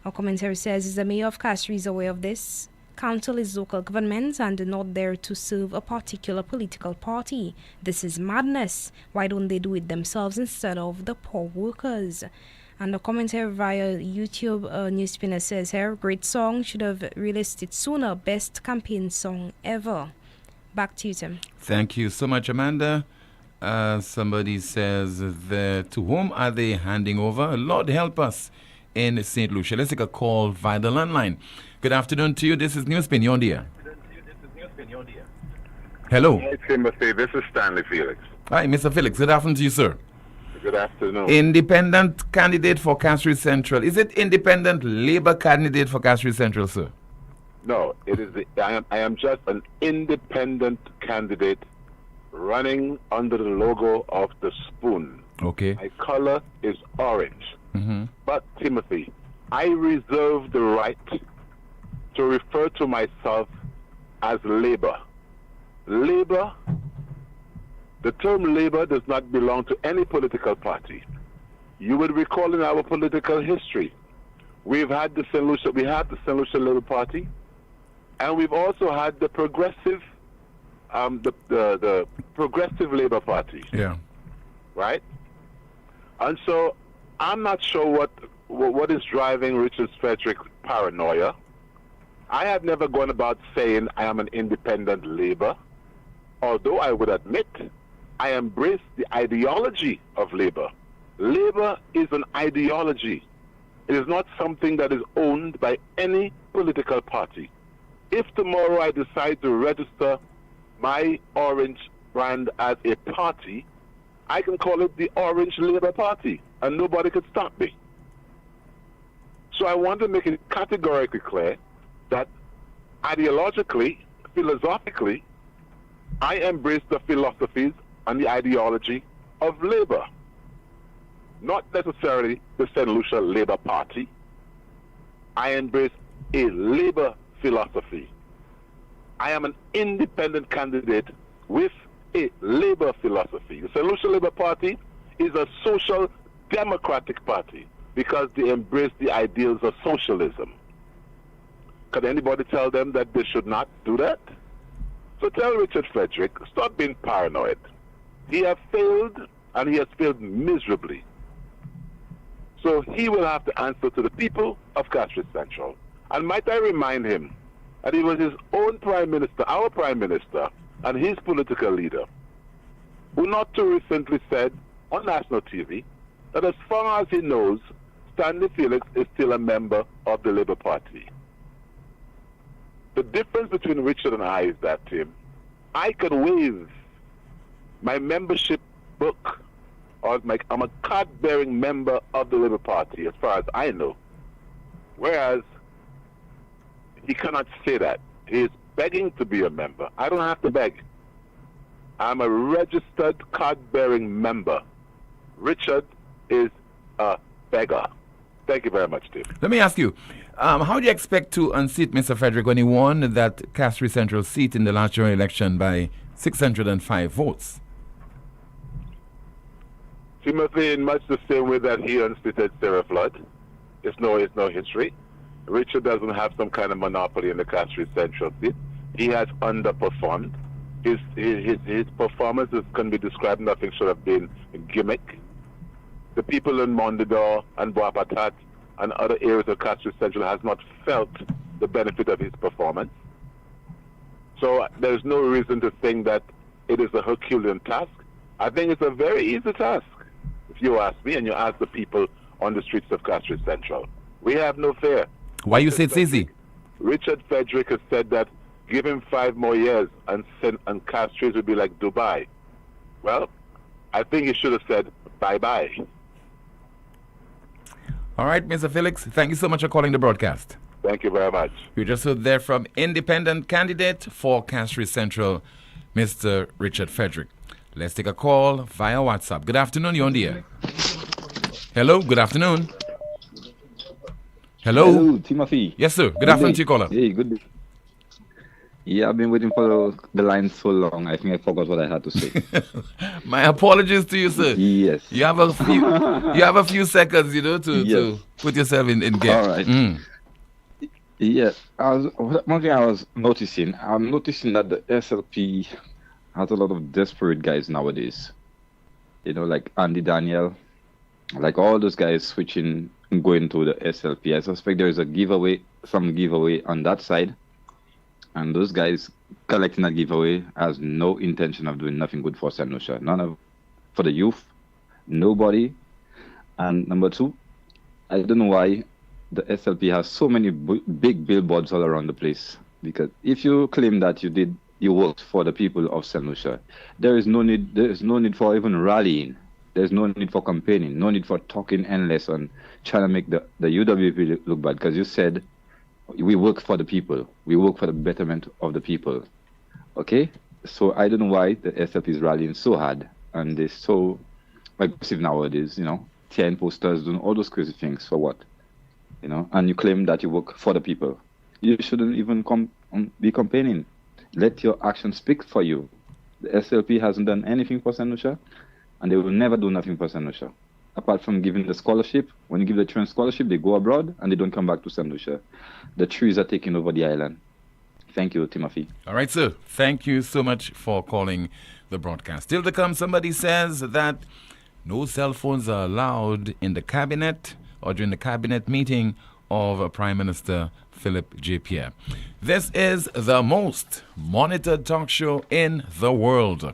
Our commentary says, is the mayor of Castries aware of this? Council is local government and not there to serve a particular political party. This is madness. Why don't they do it themselves instead of the poor workers? And a commentary via YouTube, NewsSpinner says here, great song, should have released it sooner, best campaign song ever. Back to you, Tim. Thank you so much, Amanda. Somebody says, to whom are they handing over? Lord help us in St. Lucia. Let's take a call via the landline. Good afternoon to you. This is NewsSpin. You're on the air. Hello. Hi, Timothy. This is Stanley Felix. Hi, Mr. Felix. Good afternoon to you, sir. Good afternoon. Independent candidate for Castries Central. Is it independent Labour candidate for Castries Central, sir? No, it is. I am just an independent candidate running under the logo of the Spoon. Okay. My color is orange. But, Timothy, I reserve the right to refer to myself as Labour. Labour, the term Labour does not belong to any political party. You would recall in our political history, we've had the St. Lucia Labour Party, and we've also had the progressive, the Progressive Labour Party. Yeah. Right? And so I'm not sure what is driving Richard Frederick's paranoia. I have never gone about saying I am an independent Labour, although I would admit I embrace the ideology of Labour. Labour is an ideology. It is not something that is owned by any political party. If tomorrow I decide to register my orange brand as a party, I can call it the Orange Labour Party, and nobody could stop me. So I want to make it categorically clear that ideologically, philosophically, I embrace the philosophies and the ideology of Labour. Not necessarily the St. Lucia Labour Party. I embrace a Labour philosophy. I am an independent candidate with a Labour philosophy. The St. Lucia Labour Party is a social democratic party because they embrace the ideals of socialism. Can anybody tell them that they should not do that? So tell Richard Frederick, stop being paranoid. He has failed, and he has failed miserably. So he will have to answer to the people of Castries Central. And might I remind him that it was his own Prime Minister, our Prime Minister, and his political leader, who not too recently said on national TV that as far as he knows, Stanley Felix is still a member of the Labour Party. The difference between Richard and I is that, Tim, I can waive my membership book, or I'm a card-bearing member of the Labour Party, as far as I know. Whereas he cannot say that. He is begging to be a member. I don't have to beg. I'm a registered card-bearing member. Richard is a beggar. Thank you very much, Dave. Let me ask you, how do you expect to unseat Mr. Frederick when he won that Castries Central seat in the last general election by 605 votes? Timothy, in much the same way that he unseated Sarah Flood. It's no history. Richard doesn't have some kind of monopoly in the Castries Central seat. He has underperformed. His performances can be described nothing short of being a gimmick. The people in Mondador and Boapatat and other areas of Castries Central has not felt the benefit of his performance. So there's no reason to think that it is a Herculean task. I think it's a very easy task, if you ask me, and you ask the people on the streets of Castries Central. We have no fear. Why you say it's easy? Richard Frederick has said that give him 5 more years and Castries would be like Dubai. Well, I think he should have said bye-bye. All right, Mr. Felix, thank you so much for calling the broadcast. Thank you very much. We just heard there from independent candidate for Castries Central, Mr. Richard Frederick. Let's take a call via WhatsApp. Good afternoon, you're on the air. Hello, good afternoon. Hello, Timothy. Yes, sir. Good afternoon to you, caller. Hey, good day. Yeah, I've been waiting for the line so long. I think I forgot what I had to say. My apologies to you, sir. Yes. You have a few seconds, to put yourself in gear. All right. Yes. One thing I was noticing, I'm noticing that the SLP has a lot of desperate guys nowadays. Like Andy Daniel, like all those guys switching and going to the SLP. I suspect there is some giveaway on that side. And those guys collecting that giveaway has no intention of doing nothing good for St. Lucia. For the youth, nobody. And number 2, I don't know why the SLP has so many big billboards all around the place. Because if you claim that you worked for the people of St. Lucia, there is no need for even rallying. There's no need for campaigning, no need for talking endless and trying to make the UWP look bad. Because you said, we work for the people. We work for the betterment of the people. Okay? So I don't know why the SLP is rallying so hard and they're so aggressive nowadays, tearing posters, doing all those crazy things for what? And you claim that you work for the people. You shouldn't even be campaigning. Let your actions speak for you. The SLP hasn't done anything for St. Lucia and they will never do nothing for St. Lucia. Apart from giving the scholarship, when you give the children scholarship, they go abroad and they don't come back to St. Lucia. The trees are taking over the island. Thank you, Timothy. All right, sir. Thank you so much for calling the broadcast. Still to come, somebody says that no cell phones are allowed in the cabinet or during the cabinet meeting of Prime Minister Philip J. Pierre. This is the most monitored talk show in the world.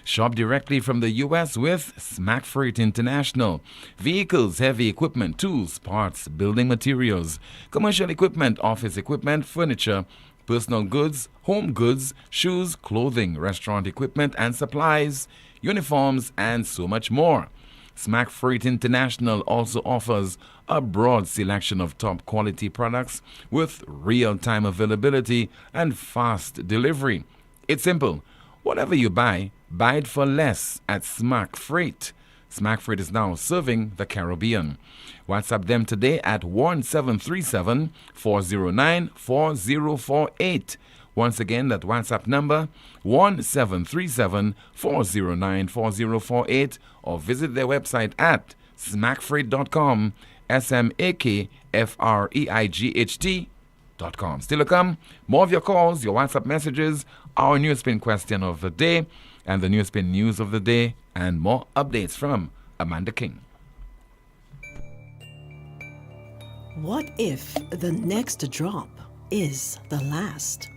Shop directly from the U.S. with Smack Freight International. Vehicles, heavy equipment, tools, parts, building materials, commercial equipment, office equipment, furniture, personal goods, home goods, shoes, clothing, restaurant equipment and supplies, uniforms, and so much more. Smack Freight International also offers a broad selection of top quality products with real-time availability and fast delivery. It's simple. Whatever you buy it for less at Smack Freight. Smack Freight is now serving the Caribbean. WhatsApp them today at 1737-409-4048. Once again, that WhatsApp number, 1737-409-4048, or visit their website at smackfreight.com, SMAKFREIGHT.com. Still to come, more of your calls, your WhatsApp messages, our NewsSpin question of the day, and the NewsSpin news of the day, and more updates from Amanda King. What if the next drop is the last?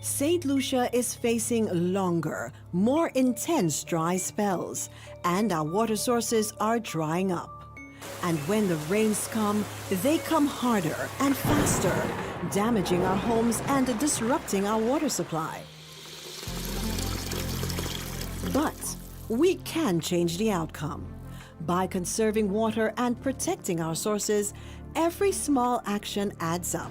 St. Lucia is facing longer, more intense dry spells, and our water sources are drying up. And when the rains come, they come harder and faster, damaging our homes and disrupting our water supply. But we can change the outcome. By conserving water and protecting our sources, Every small action adds up.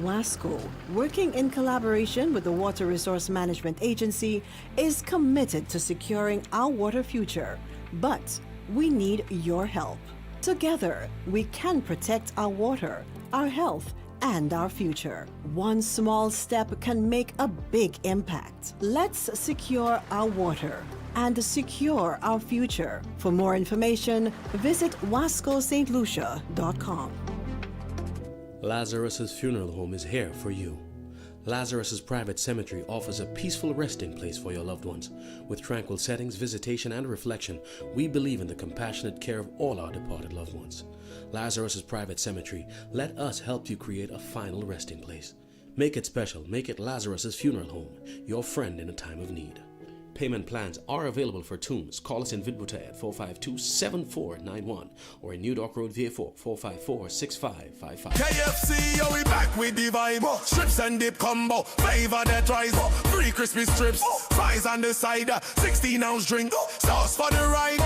WASCO, working in collaboration with the Water Resource Management Agency, is committed to securing our water future. But we need your help. Together, we can protect our water, our health, and our future. One small step can make a big impact. Let's secure our water and secure our future. For more information, visit wascostlucia.com. Lazarus's Funeral Home is here for you. Lazarus's Private Cemetery offers a peaceful resting place for your loved ones. With tranquil settings, visitation, and reflection, we believe in the compassionate care of all our departed loved ones. Lazarus's Private Cemetery, let us help you create a final resting place. Make it special. Make it Lazarus's Funeral Home, your friend in a time of need. Payment plans are available for tombs. Call us in Vidbuta at 452-7491 or in New Dock Road, VA4, 454-6555. KFC, yo, we back with the vibe. Strips and dip combo, flavor that rise. Free crispy strips, fries on the side. 16-ounce drink, sauce for the ride.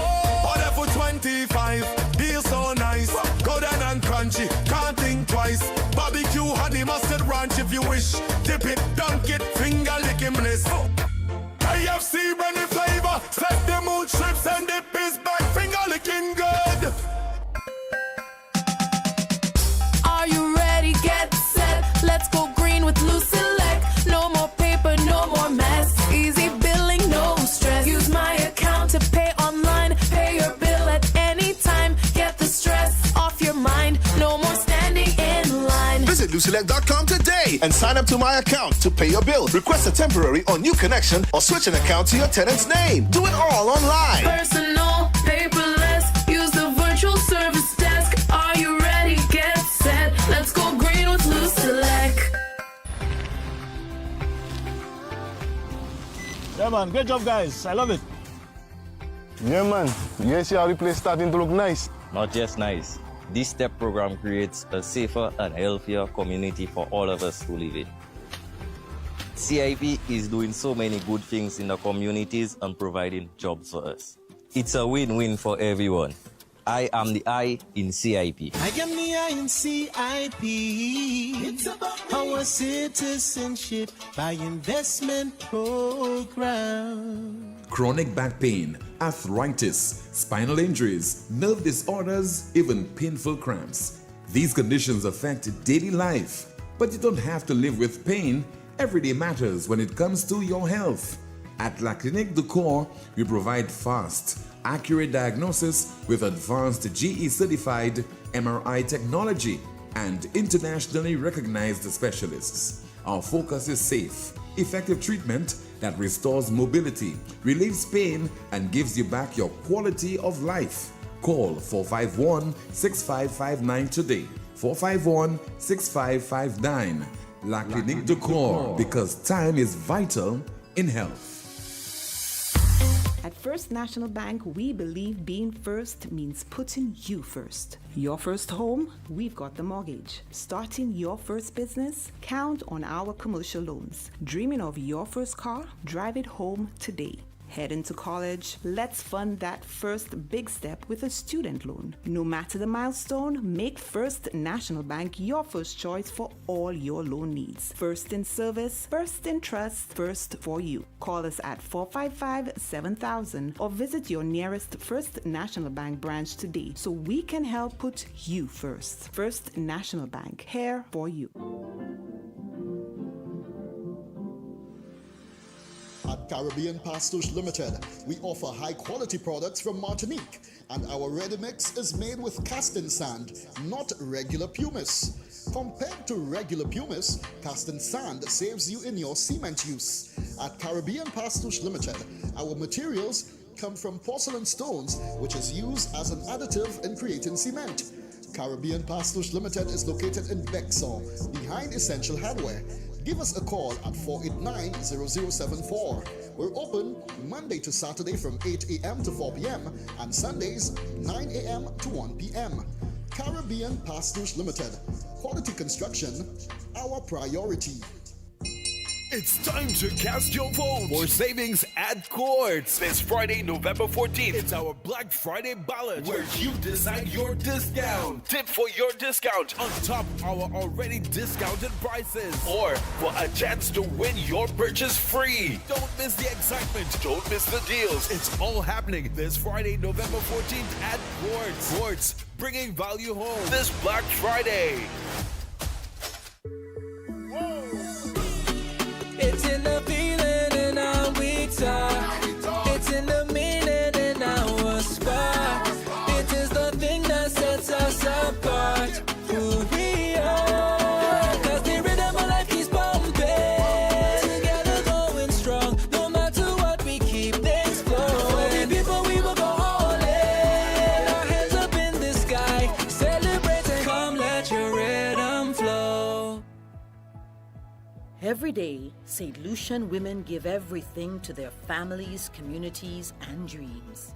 Order for 25, deal so nice. Good and crunchy, can't think twice. Barbecue, honey mustard ranch if you wish. Dip it, dunk it, finger licking bliss. KFC running flavor, set the mood, strips and dip is back, finger licking good. Are you ready? Get set. Let's go green with loose select. No more paper, no more mess. Easy billing, no stress. Use my account to pay online. Pay your bill at any time. Get the stress off your mind. No more standing in line. Visit lucelect.com today and sign up to my account to pay your bill. Request a temporary or new connection or switch an account to your tenant's name. Do it all online. Personal, paperless. Use the virtual service desk. Are you ready? Get set. Let's go green with Loose Select. Yeah, man. Great job, guys. I love it. Yeah, man. You see how the place starting to look nice? Not just nice. This STEP program creates a safer and healthier community for all of us who live in. CIP is doing so many good things in the communities and providing jobs for us. It's a win-win for everyone. I am the I in CIP. I am the I in CIP. It's about our citizenship by investment program. Chronic back pain, arthritis, spinal injuries, nerve disorders, even painful cramps. These conditions affect daily life, but you don't have to live with pain. Every day matters when it comes to your health. At La Clinique du Corps, we provide fast, accurate diagnosis with advanced GE-certified MRI technology and internationally recognized specialists. Our focus is safe, effective treatment that restores mobility, relieves pain, and gives you back your quality of life. Call 451-6559 today. 451-6559. La Clinique du Corps, because time is vital in health. At First National Bank, we believe being first means putting you first. Your first home, we've got the mortgage. Starting your first business, count on our commercial loans. Dreaming of your first car? Drive it home today. Heading to college? Let's fund that first big step with a student loan. No matter the milestone, make First National Bank your first choice for all your loan needs. First in service, first in trust, first for you. Call us at 455-7000 or visit your nearest First National Bank branch today so we can help put you first. First National Bank, here for you. At Caribbean Pastouche Limited, we offer high-quality products from Martinique, and our ready mix is made with casting sand, not regular pumice. Compared to regular pumice, casting sand saves you in your cement use. At Caribbean Pastouche Limited, our materials come from porcelain stones, which is used as an additive in creating cement. Caribbean Pastouche Limited is located in Bexar, behind Essential Hardware. Give us a call at 489-0074. We're open Monday to Saturday from 8 a.m. to 4 p.m. and Sundays 9 a.m. to 1 p.m. Caribbean Pastouche Limited. Quality construction, our priority. It's time to cast your vote for savings at Courts. This Friday, November 14th, it's our Black Friday ballot where you decide your discount. Tip for your discount on top our already discounted prices or for a chance to win your purchase free. Don't miss the excitement. Don't miss the deals. It's all happening this Friday, November 14th at Courts. Courts, bringing value home this Black Friday. It's in the feeling in our we talk. It's in the meaning in our spark. It is the thing that sets us apart. Who we are. Cause the rhythm of life keeps pumping. Together going strong. No matter what, we keep things flowing. For the people we will go all in. Our hands up in the sky. Celebrating. Come let your rhythm flow. Every day, St. Lucian women give everything to their families, communities, and dreams.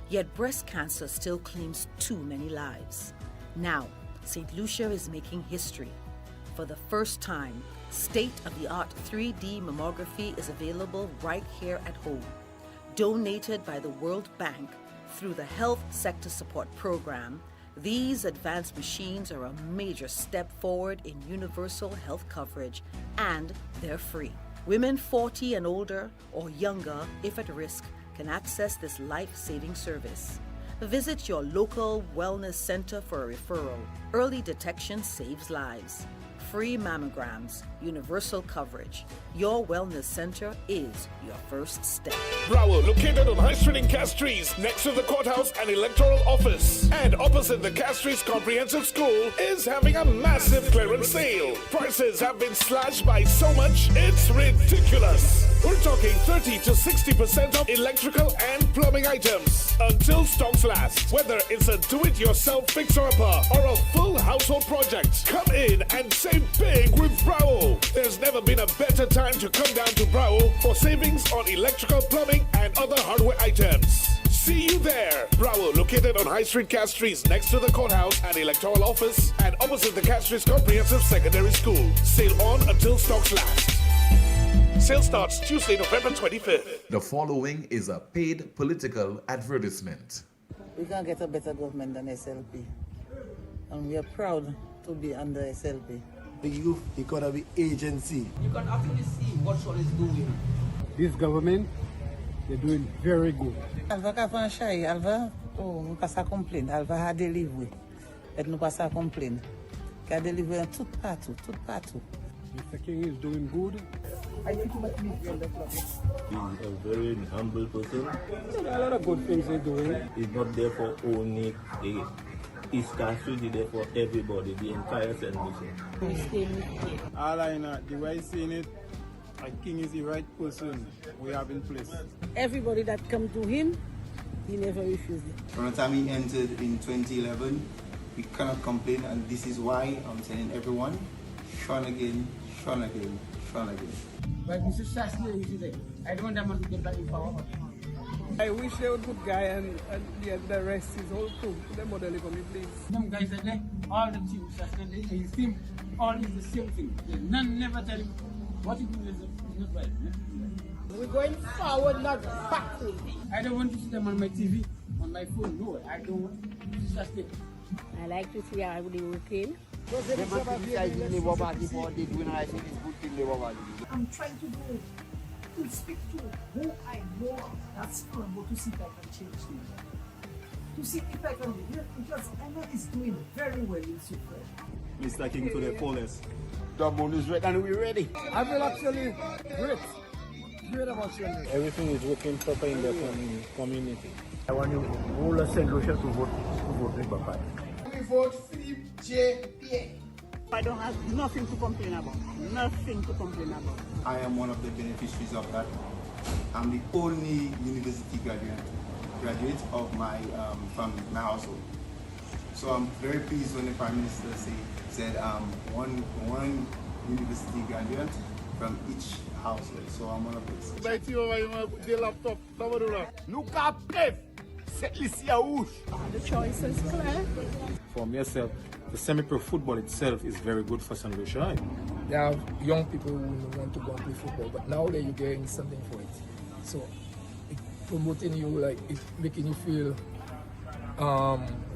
Yet breast cancer still claims too many lives. Now, St. Lucia is making history. For the first time, state-of-the-art 3D mammography is available right here at home. Donated by the World Bank through the Health Sector Support Program, these advanced machines are a major step forward in universal health coverage, and they're free. Women 40 and older or younger, if at risk, can access this life-saving service. Visit your local wellness center for a referral. Early detection saves lives. Free mammograms, universal coverage. Your wellness center is your first step. Browell, located on High Street in Castries, next to the courthouse and electoral office, and opposite the Castries Comprehensive School, is having a massive clearance sale. Prices have been slashed by so much, it's ridiculous. We're talking 30 to 60% off electrical and plumbing items until stocks last. Whether it's a do-it-yourself fixer-upper or a full household project, come in and save big with Browell. There's never been a better time to come down to Browell for savings on electrical, plumbing, and other hardware items. See you there. Browell, located on High Street, Castries, next to the courthouse and electoral office, and opposite the Castries Comprehensive Secondary School. Sale on until stocks last. Sale starts Tuesday, November 25th. The following is a paid political advertisement. We can't get a better government than SLP. And we are proud to be under SLP. The youth economy agency. You can actually see what Sol is doing. This government, they're doing very good. Alva ka shy, Alva, nous pas à complaindre. Alva a délivré. Et nous pas à complaindre. Qui a délivré tout partout, tout partout. Mr. King is doing good. I think he must be in the club. He's a very humble person. A lot of good things they're doing. He's not there for only East Castries, he's there for everybody, the entire St. Lucia. All I know, the way I seen it, King is the right person we have in place. Everybody that come to him, he never refused it. From the time he entered in 2011, we cannot complain, and this is why I'm telling everyone, Sean again, Sean again, Sean again. But Mr. Shastley, he said, I don't want that man to get back in power. I wish they were a good guy and the rest is all too. The model for me, please. Some guys said, all the teams, his team, all is the same thing. None never tell him what he do is not right. We're going forward, not backward. I don't want to see them on my TV, on my phone. No, I don't want to just it. I like to see how they working. I'm trying to speak to who I know that's able to see if I can change things. To see if I can do it, because Emma is doing very well in Super. Mr. King to the fullest. Double is ready and we're ready. I feel actually great. Great about Shirley. Everything is working proper in the community. I want you all of St. Lucia to vote Labour Party. We vote Philippe J. Pierre. I don't have nothing to complain about. Nothing to complain about. I am one of the beneficiaries of that. I'm the only university graduate of my from my household. So I'm very pleased when the Prime Minister said one university graduate from each household. So I'm one of those. The choice is clear. For myself, the semi-pro football itself is very good for St. Lucia. They have young people who want to go and play football, but now that you're getting something for it. So it's promoting you, like it's making you feel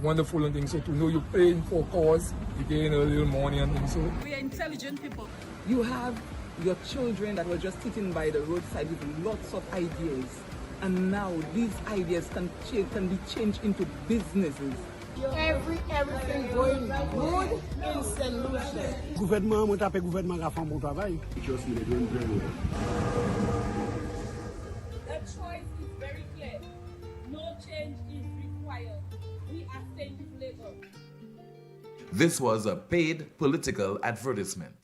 wonderful and things. So to know you're playing for a cause, you're getting a little money and things. So We are intelligent people. You have your children that were just sitting by the roadside with lots of ideas. And now these ideas can be changed into businesses. Everything going good in St. Lucia. Gouvernement, moi tape gouvernement a fait un bon travail. Just me doing very well. The choice is very clear. No change is required. We are staying with Labour. This was a paid political advertisement.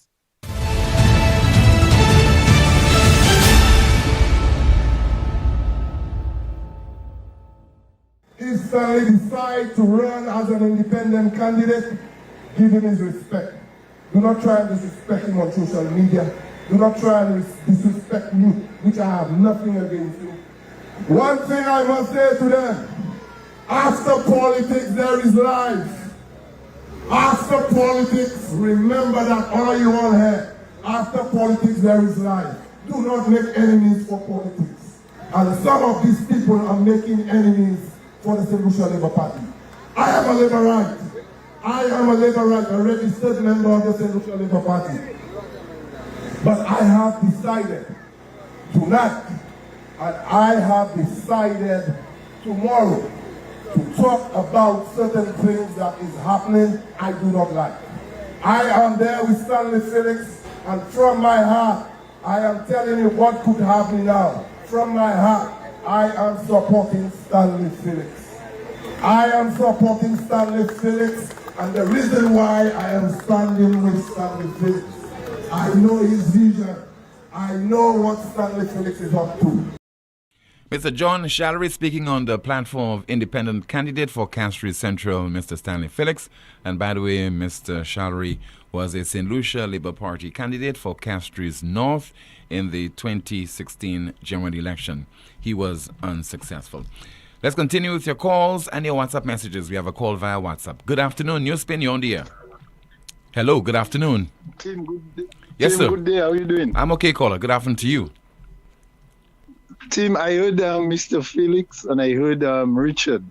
If Stanley decides to run as an independent candidate, give him his respect. Do not try and disrespect him on social media. Do not try and disrespect me, which I have nothing against you. One thing I must say to them, after politics there is life. After politics, remember that all you all have. After politics there is life. Do not make enemies for politics. And some of these people are making enemies for the St. Lucia Labour Party. I am a Labourite. I am a Labourite, a registered member of the St. Lucia Labour Party. But I have decided tonight, and I have decided tomorrow to talk about certain things that is happening I do not like. I am there with Stanley Felix, and from my heart, I am telling you what could happen now. From my heart, I am supporting Stanley Felix. I am supporting Stanley Felix, and the reason why I am standing with Stanley Felix, I know his vision. I know what Stanley Felix is up to. Mr. John Shallery speaking on the platform of independent candidate for Castries Central, Mr. Stanley Felix. And by the way, Mr. Shallery was a St. Lucia Labour Party candidate for Castries North in the 2016 general election. He was unsuccessful. Let's continue with your calls and your WhatsApp messages. We have a call via WhatsApp. Good afternoon, NewsSpin, you're on the air. Hello, good afternoon. Tim, good day. Yes, Tim, sir. Good day, how are you doing? I'm okay, caller. Good afternoon to you. Tim, I heard Mr. Felix and I heard Richard.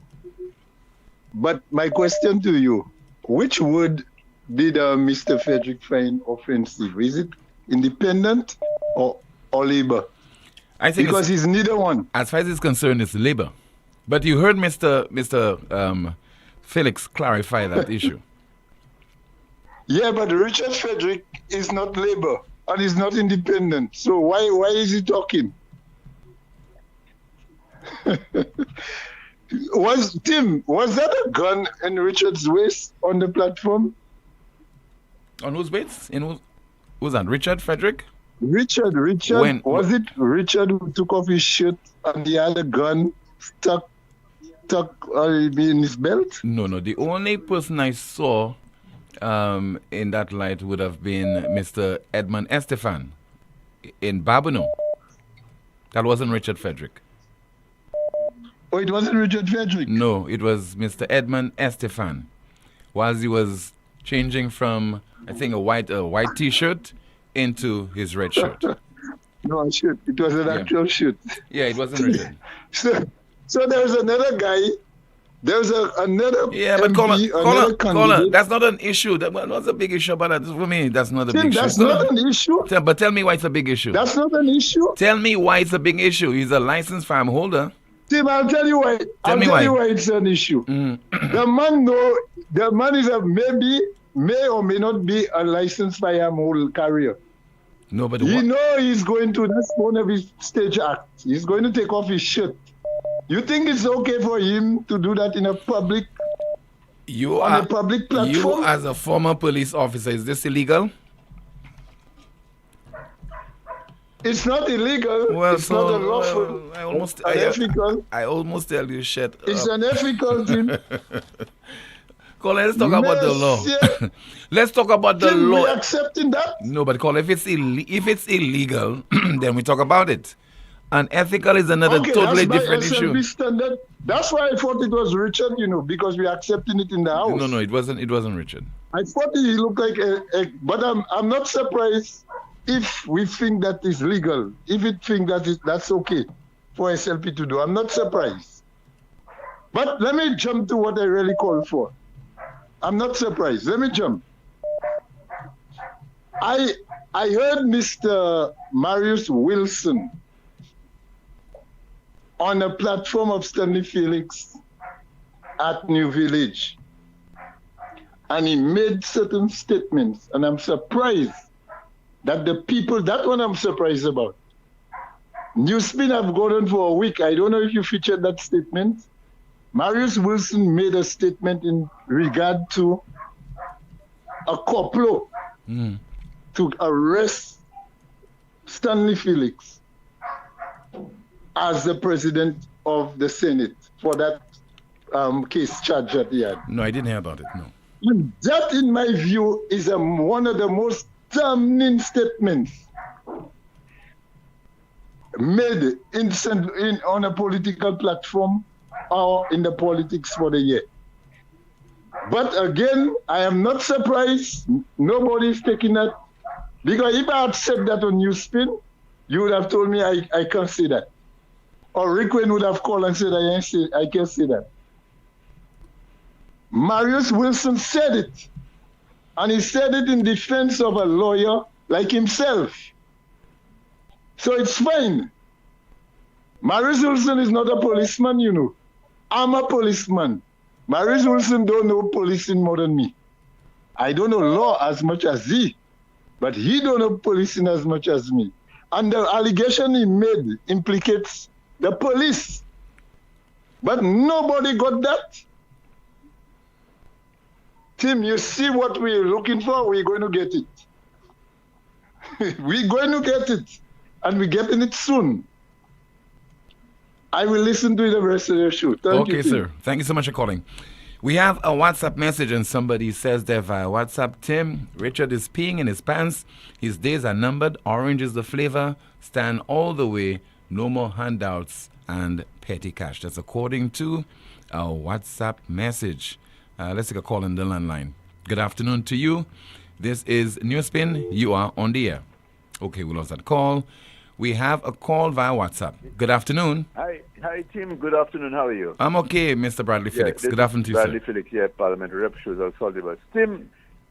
But my question to you, which word did Mr. Frederick find offensive? Is it independent or Labour? I think because he's neither one. As far as it's concerned, it's Labour. But you heard Mr. Felix clarify that issue. Yeah, but Richard Frederick is not Labour and he's not independent. So why is he talking? Was that a gun in Richard's waist on the platform? On whose waist? Was that Richard Frederick? Richard. Was it Richard who took off his shirt and he had a gun stuck in his belt? No. The only person I saw in that light would have been Mr. Edmund Estefan in Babonneau. That wasn't Richard Frederick. Oh, it wasn't Richard Frederick? No, it was Mr. Edmund Estefan. Whilst he was changing from, I think, a white T-shirt into his red shirt. No, a shirt. It was an actual shirt. Yeah, it wasn't Richard. So there's another guy. There's another caller, that's not an issue. That's a big issue about that. For me, that's not a big issue. That's not an issue? But tell me why it's a big issue. That's not an issue? Tell me why it's a big issue. He's a licensed farm holder. Tim, I'll tell you why. I'll tell you why it's an issue. The man is may or may not be a licensed firearm carrier. No, but he's going to, that's one of his stage acts. He's going to take off his shirt. You think it's okay for him to do that in a public platform? You as a former police officer, is this illegal? It's not illegal. Well, it's not unlawful. I almost tell you shit. It's an ethical thing. Caller, let's talk about the law. Let's talk about the law. We accepting that? No, but caller, if it's illegal, then we talk about it. Unethical is another totally different issue. That's why I thought it was Richard, because we are accepting it in the house. No, it wasn't. It wasn't Richard. I thought he looked like but I'm not surprised if we think that is legal, if we think that's okay for SLP to do. I'm not surprised. But let me jump to what I really called for. I'm not surprised. Let me jump. I heard Mr. Marius Wilson on a platform of Stanley Felix at New Village. And he made certain statements, and I'm surprised that the people, that one I'm surprised about. NewsSpin have gone on for a week. I don't know if you featured that statement. Marius Wilson made a statement in regard to a couple to arrest Stanley Felix as the president of the Senate for that case charge that he had. No, I didn't hear about it, no. And that, in my view, is one of the most damning statements made on a political platform or in the politics for the year. But again, I am not surprised. Nobody is taking that. Because if I had said that on NewsSpin, you would have told me I can't say that. Or Rick Wayne would have called and said I can't say that. Marius Wilson said it. And he said it in defense of a lawyer like himself. So it's fine. Marius Wilson is not a policeman, you know. I'm a policeman. Marius Wilson don't know policing more than me. I don't know law as much as he, but he don't know policing as much as me. And the allegation he made implicates the police. But nobody got that. Tim, you see what we're looking for? We're going to get it. We're going to get it. And we're getting it soon. I will listen to the rest of the show. Thank you, okay, sir. Thank you so much for calling. We have a WhatsApp message and somebody says there via WhatsApp, Tim, Richard is peeing in his pants. His days are numbered. Orange is the flavor. Stand all the way. No more handouts and petty cash. That's according to a WhatsApp message. Let's take a call on the landline. Good afternoon to you. This is NewsSpin. You are on the air. Okay, we lost that call. We have a call via WhatsApp. Good afternoon. Hi, Tim. Good afternoon. How are you? I'm okay, Mr. Bradley Felix. Good afternoon to you, Bradley sir. Felix, Parliamentary Rep shows out Salty. Tim,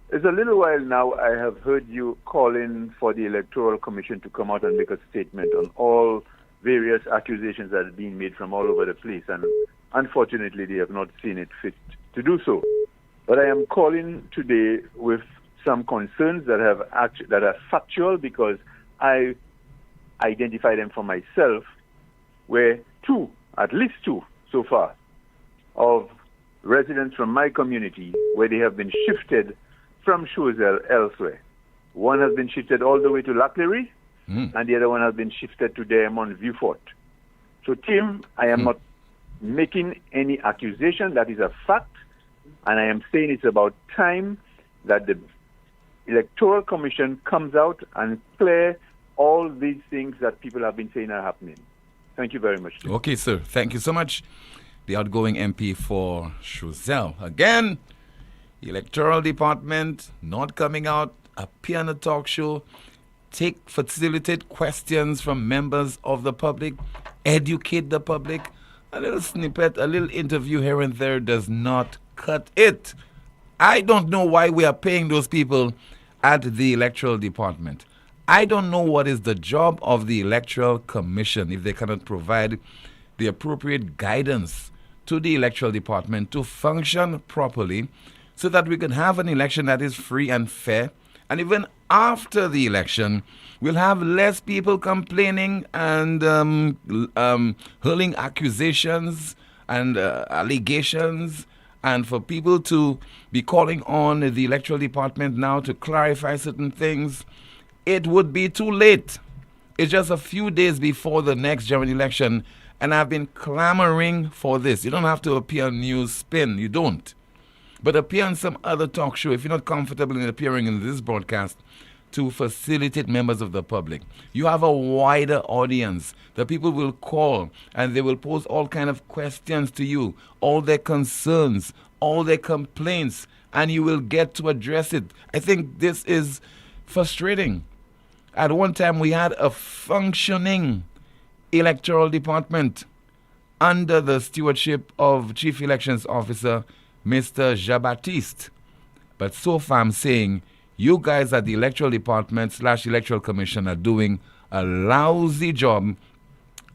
it's a little while now I have heard you calling for the Electoral Commission to come out and make a statement on all various accusations that are being made from all over the place, and unfortunately they have not seen it fit to do so. But I am calling today with some concerns that are factual, because I identify them for myself, where at least two so far, of residents from my community where they have been shifted from Choiseul elsewhere. One has been shifted all the way to Laclery, and the other one has been shifted to Diamond Viewfort. So, Tim, I am not making any accusation. That is a fact. And I am saying it's about time that the Electoral Commission comes out and clear all these things that people have been saying are happening. Thank you very much. Tim. Okay, sir. Thank you so much. The outgoing MP for Choiseul. Again, Electoral Department not coming out, appear on a talk show, facilitate questions from members of the public, educate the public. A little snippet, a little interview here and there does not cut it. I don't know why we are paying those people at the Electoral Department. I don't know what is the job of the Electoral Commission if they cannot provide the appropriate guidance to the Electoral Department to function properly so that we can have an election that is free and fair. And even after the election, we'll have less people complaining and hurling accusations and allegations, and for people to be calling on the Electoral Department now to clarify certain things. It would be too late. It's just a few days before the next general election, and I've been clamoring for this. You don't have to appear on NewsSpin. You don't. But appear on some other talk show if you're not comfortable in appearing in this broadcast, to facilitate members of the public. You have a wider audience. The people will call and they will pose all kind of questions to you, all their concerns, all their complaints, and you will get to address it. I think this is frustrating. At one time, we had a functioning electoral department under the stewardship of Chief Elections Officer, Mr. Jean-Baptiste. But so far, I'm saying you guys at the electoral department / electoral commission are doing a lousy job,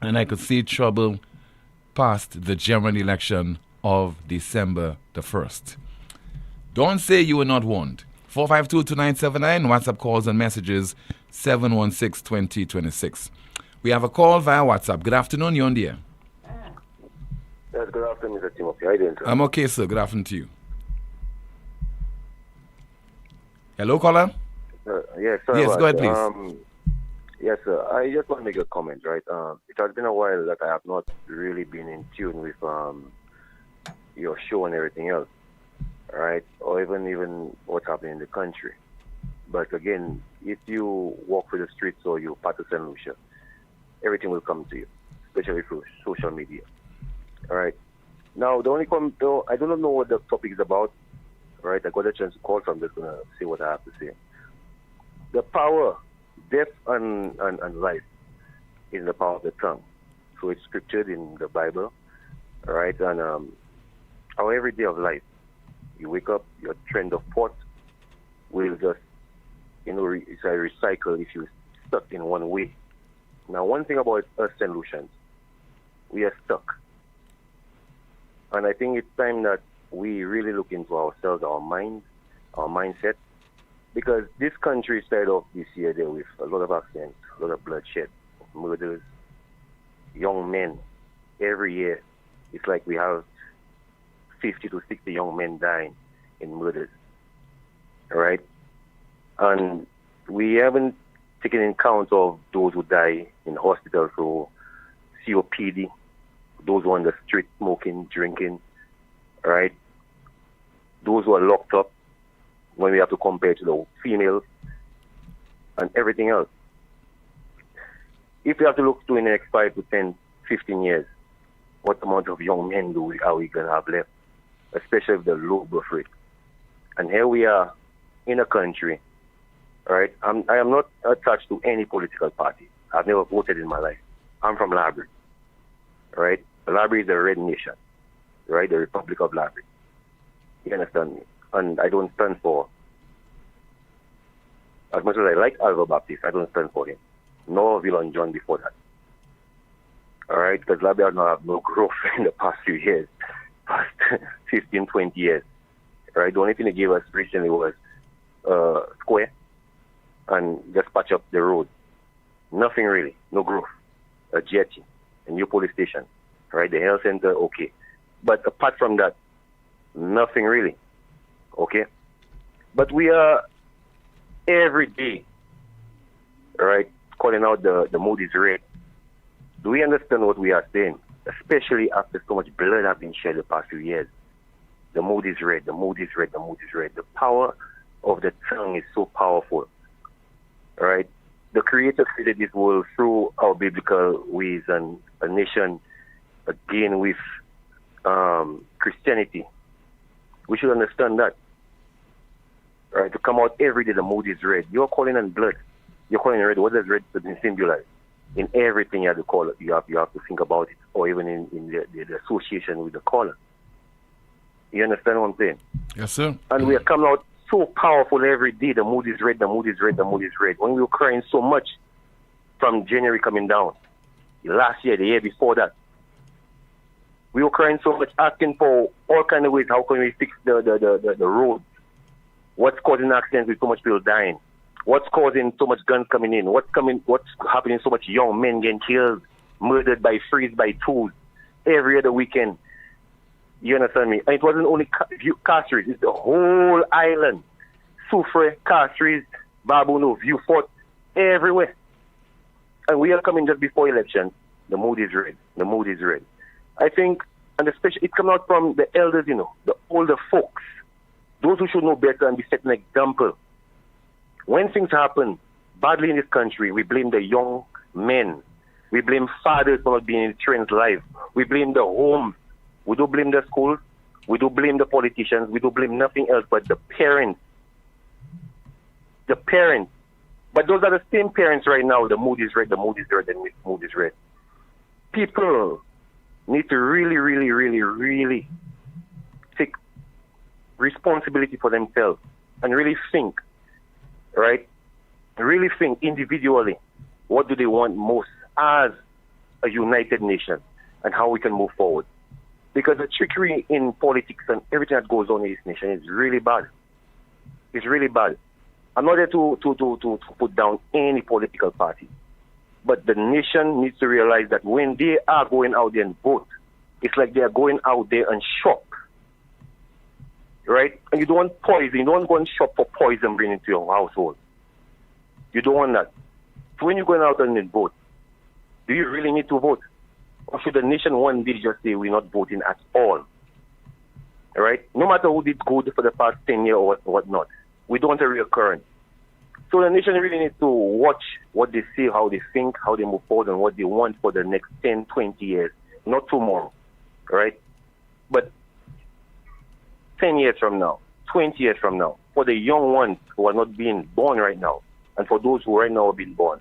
and I could see trouble past the general election of December the 1st. Don't say you were not warned. 452-2979, WhatsApp calls and messages 716-2026. We have a call via WhatsApp. Good afternoon, you're on the air. Yes, good afternoon, Mr. Timothy. How are you doing, sir? I'm okay, sir. Good afternoon to you. Hello, caller? Yes, sir. Yes, go ahead, please. Yes, sir. I just want to make a comment, right? It has been a while that I have not really been in tune with your show and everything else, right? Or even what's happening in the country. But again, if you walk through the streets or you pass St. Lucia, everything will come to you, especially through social media. All right. Now, the only comment, though, I do not know what the topic is about. All right. I got a chance to call, so I'm just going to say what I have to say. The power, death and life is the power of the tongue. So it's scriptured in the Bible. All right. And our every day of life, you wake up, your trend of thought will just, it's a recycle if you're stuck in one way. Now, one thing about us St. Lucians, we are stuck. And I think it's time that we really look into ourselves, our minds, our mindset, because this country started off this year there with a lot of accidents, a lot of bloodshed, murders, young men. Every year, it's like we have 50 to 60 young men dying in murders. All right? And we haven't taken in count of those who die in hospitals for COPD, those who are on the street smoking, drinking, all right? Those who are locked up when we have to compare to the females and everything else. If we have to look to in the next 5 to 10, 15 years, what amount of young men are we going to have left, especially with the low birth rate? And here we are in a country, all right? I am not attached to any political party. I've never voted in my life. I'm from Library, right? Library is a red nation, right? The Republic of Library. You understand me? And I don't stand for, as much as I like Alva Baptist, I don't stand for him. Nor Villain John before that. All right? Because Library has not had no growth in the past few years, past 15, 20 years. All right? The only thing they gave us recently was square and just patch up the road. Nothing really, no growth. A jetty, a new police station, right? The health center, okay. But apart from that, nothing really, okay? But we are every day, right, calling out the Moody's rate. Do we understand what we are saying? Especially after so much blood has been shed the past few years. The Moody's rate, the Moody's rate, the Moody's rate. The power of the tongue is so powerful, right? The Creator created this world through our biblical ways, and a nation, again, with Christianity. We should understand that. Right? To come out every day, the mood is red. You're calling on blood. You're calling red. What does red symbolize? In everything you have to call it, you have to think about it, or even in the association with the caller. You understand what I'm saying? Yes, sir. And we are coming out so powerful every day. The mood is red, the mood is red, the mood is red. When we were crying so much from January coming down, last year, the year before that, we were crying so much, asking for all kinds of ways. How can we fix the roads? What's causing accidents with so much people dying? What's causing so much guns coming in? What's happening? So much young men getting killed, murdered by threes, by twos, every other weekend. You understand me? And it wasn't only Castries, it's the whole island. Soufrière, Castries, Babuno, Vieux Fort, everywhere. And we are coming just before election. The mood is red. The mood is red. I think, and especially, it comes out from the elders, the older folks. Those who should know better and be setting an example. When things happen badly in this country, we blame the young men. We blame fathers for not being in children's life. We blame the homes. We don't blame the schools. We do blame the politicians. We do blame nothing else but the parents. The parents. But those are the same parents right now. The mood is red, the mood is red, the mood is red. People need to really, really, really, really take responsibility for themselves and really think, right? Really think individually, what do they want most as a united nation and how we can move forward. Because the trickery in politics and everything that goes on in this nation is really bad. It's really bad. I'm not there to put down any political party. But the nation needs to realize that when they are going out there and vote, it's like they are going out there and shop. Right? And you don't want poison. You don't want to go and shop for poison bring into your household. You don't want that. So when you're going out and then vote, do you really need to vote? Or should the nation one day just say we're not voting at all? All right? No matter who did good for the past 10 years or whatnot, we don't want a reoccurrence. So the nation really needs to watch what they say, how they think, how they move forward, and what they want for the next 10, 20 years. Not tomorrow, all right? But 10 years from now, 20 years from now, for the young ones who are not being born right now, and for those who right now are being born,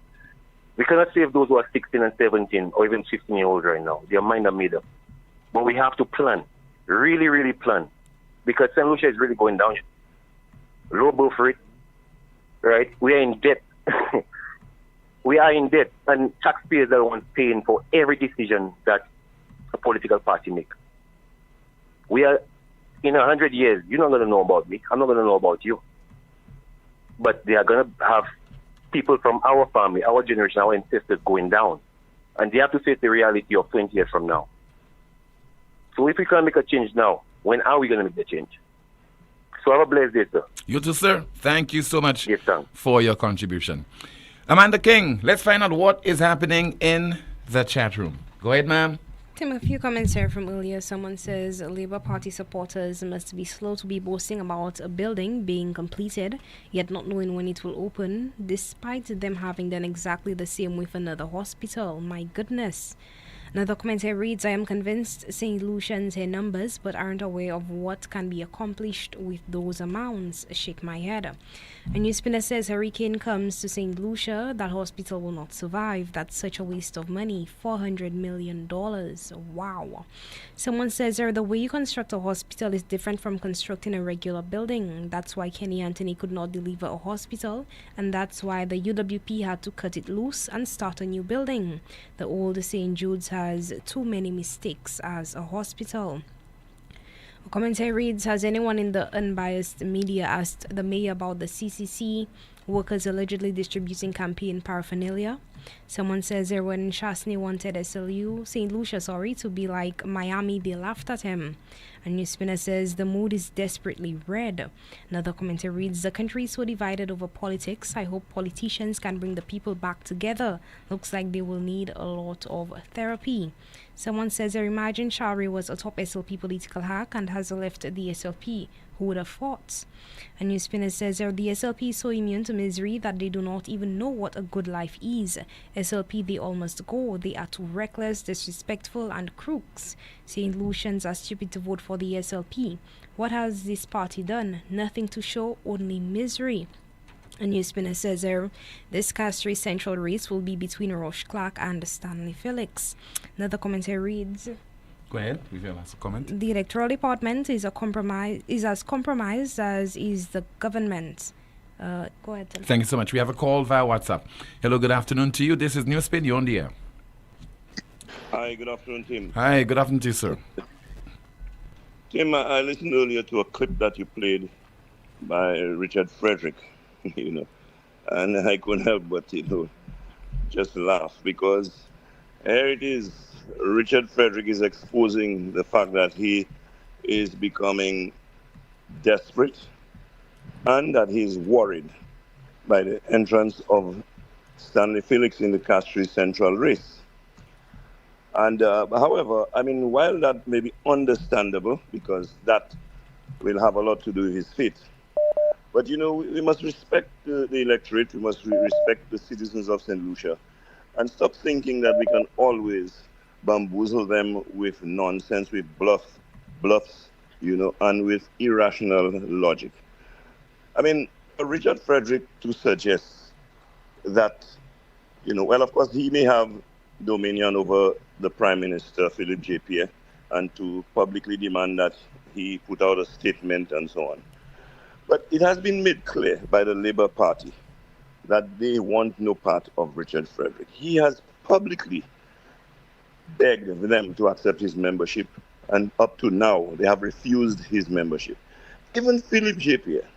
we cannot save those who are 16 and 17 or even 15-year-olds right now. Their mind are made up. But we have to plan, really, really plan, because St. Lucia is really going down. Low birth rate, right? We are in debt. We are in debt, and taxpayers are the ones paying for every decision that a political party makes. We are, in 100 years, you're not going to know about me. I'm not going to know about you. But they are going to have people from our family, our generation, our ancestors going down. And they have to face the reality of 20 years from now. So if we can't make a change now, when are we going to make the change? So have a blessed day, sir. You too, sir. Thank you so much yes, for your contribution. Amanda King, let's find out what is happening in the chat room. Go ahead, ma'am. Tim, a few comments here from earlier. Someone says Labour Party supporters must be slow to be boasting about a building being completed, yet not knowing when it will open, despite them having done exactly the same with another hospital. My goodness. Another comment here reads, I am convinced St. Lucians hear numbers but aren't aware of what can be accomplished with those amounts. Shake my head. A NewsSpinner says hurricane comes to St. Lucia, that hospital will not survive. That's such a waste of money. $400 million. Wow. Someone says the way you construct a hospital is different from constructing a regular building. That's why Kenny Anthony could not deliver a hospital, and that's why the UWP had to cut it loose and start a new building. The old St. Jude's has too many mistakes as a hospital. A commentary reads, has anyone in the unbiased media asked the mayor about the CCC workers allegedly distributing campaign paraphernalia? Someone says when Shasny wanted St. Lucia, to be like Miami, they laughed at him. A NewsSpinner says the mood is desperately red. Another commenter reads, the country is so divided over politics. I hope politicians can bring the people back together. Looks like they will need a lot of therapy. Someone says, imagine Shari was a top SLP political hack and has left the SLP. Who would have thought? A NewsSpinner says, the SLP is so immune to misery that they do not even know what a good life is. SLP, they all must go. They are too reckless, disrespectful, and crooks. St. Lucians are stupid to vote for the SLP. What has this party done? Nothing to show, only misery. A NewsSpinner says this Castries central race will be between Roche Clark and Stanley Felix. Another commentary reads, go ahead with your last comment. The electoral department is as compromised as is the government. Go ahead. Thank you so much. We have a call via WhatsApp. Hello, good afternoon to you. This is NewsSpin. You're on the air. Hi, good afternoon, Tim. Hi, good afternoon to you, sir. Tim, I listened earlier to a clip that you played by Richard Frederick, and I couldn't help but, just laugh because here it is. Richard Frederick is exposing the fact that he is becoming desperate and that he is worried by the entrance of Stanley Felix in the Castries central race. And however, while that may be understandable because that will have a lot to do with his fate, but we must respect the electorate, we must respect the citizens of St. Lucia and stop thinking that we can always bamboozle them with nonsense, with bluffs, and with irrational logic. I mean, Richard Frederick to suggest that, well, of course, he may have dominion over the Prime Minister, Philip J. Pierre, and to publicly demand that he put out a statement and so on. But it has been made clear by the Labour Party that they want no part of Richard Frederick. He has publicly begged them to accept his membership, and up to now, they have refused his membership. Even Philip J. Pierre,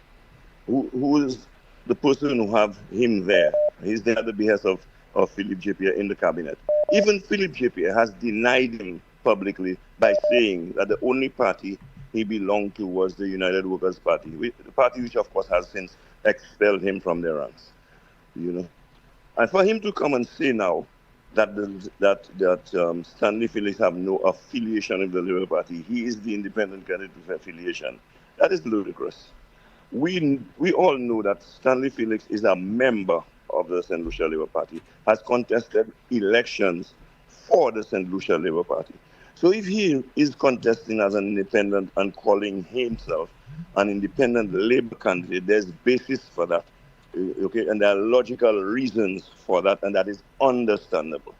who is the person who have him there, he's there at the behest of Philip J. Pierre in the cabinet. Even Philip J. Pierre has denied him publicly by saying that the only party he belonged to was the United Workers' Party, the party which, of course, has since expelled him from their ranks. And for him to come and say now that Stanley Felix have no affiliation with the Labour Party, he is the independent candidate with affiliation, that is ludicrous. We all know that Stanley Felix is a member of the St. Lucia Labour Party, has contested elections for the St. Lucia Labour Party. So if he is contesting as an independent and calling himself an independent Labour candidate, there's basis for that. Okay, and there are logical reasons for that, and that is understandable.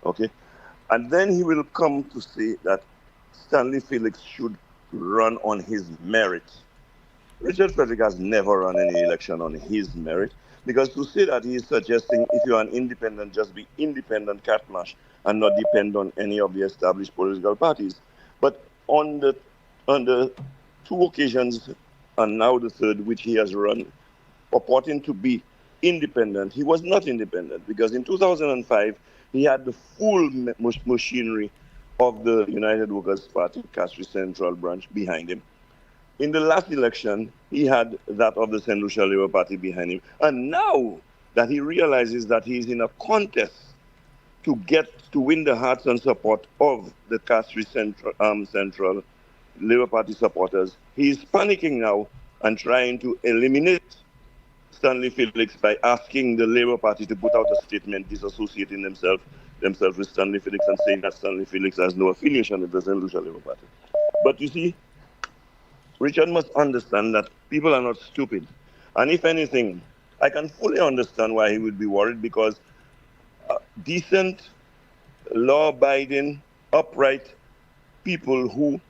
Okay, and then he will come to say that Stanley Felix should run on his merit. Richard Frederick has never run any election on his merit, because to say that he is suggesting if you are an independent, just be independent, cat mash, and not depend on any of the established political parties. But on the 2 occasions, and now the third, which he has run, purporting to be independent, he was not independent, because in 2005, he had the full machinery of the United Workers' Party, Castries Central branch, behind him. In the last election, he had that of the St. Lucia Labour Party behind him. And now that he realizes that he's in a contest to win the hearts and support of the Castries Central Labour Party supporters, he's panicking now and trying to eliminate Stanley Felix by asking the Labour Party to put out a statement disassociating themselves with Stanley Felix and saying that Stanley Felix has no affiliation with the St. Lucia Labour Party. But you see, Richard must understand that people are not stupid. And if anything, I can fully understand why he would be worried, because decent, law-abiding, upright people who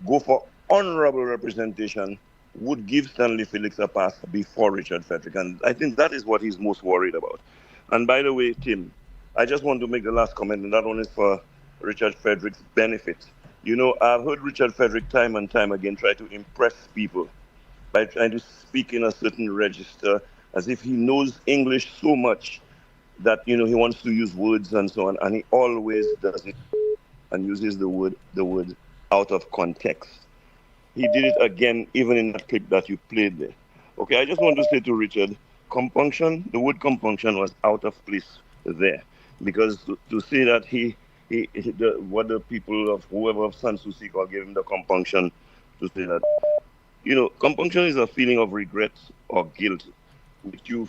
go for honorable representation would give Stanley Felix a pass before Richard Frederick. And I think that is what he's most worried about. And by the way, Tim, I just want to make the last comment, and that one is for Richard Frederick's benefit. I've heard Richard Frederick time and time again try to impress people by trying to speak in a certain register as if he knows English so much that, he wants to use words and so on. And he always does it and uses the word out of context. He did it again, even in that clip that you played there. Okay, I just want to say to Richard, compunction, the word compunction was out of place there. Because to say that what the people of whoever of Sanssouci call gave him the compunction to say that, compunction is a feeling of regret or guilt which you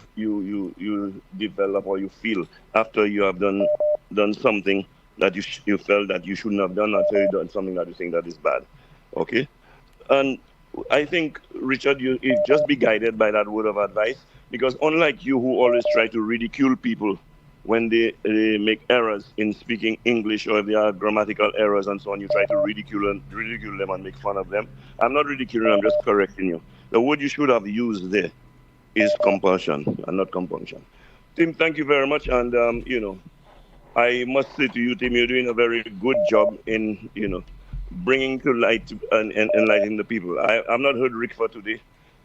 develop or you feel after you have done something that you felt that you shouldn't have done, after you've done something that you think that is bad. Okay? And I think, Richard, you just be guided by that word of advice, because unlike you who always try to ridicule people when they make errors in speaking English, or if there are grammatical errors and so on, you try to ridicule them and make fun of them. I'm not ridiculing, I'm just correcting you. The word you should have used there is compulsion and not compunction. Tim, thank you very much. And, I must say to you, Tim, you're doing a very good job in, bringing to light and enlightening the people. I've not heard Rick for today,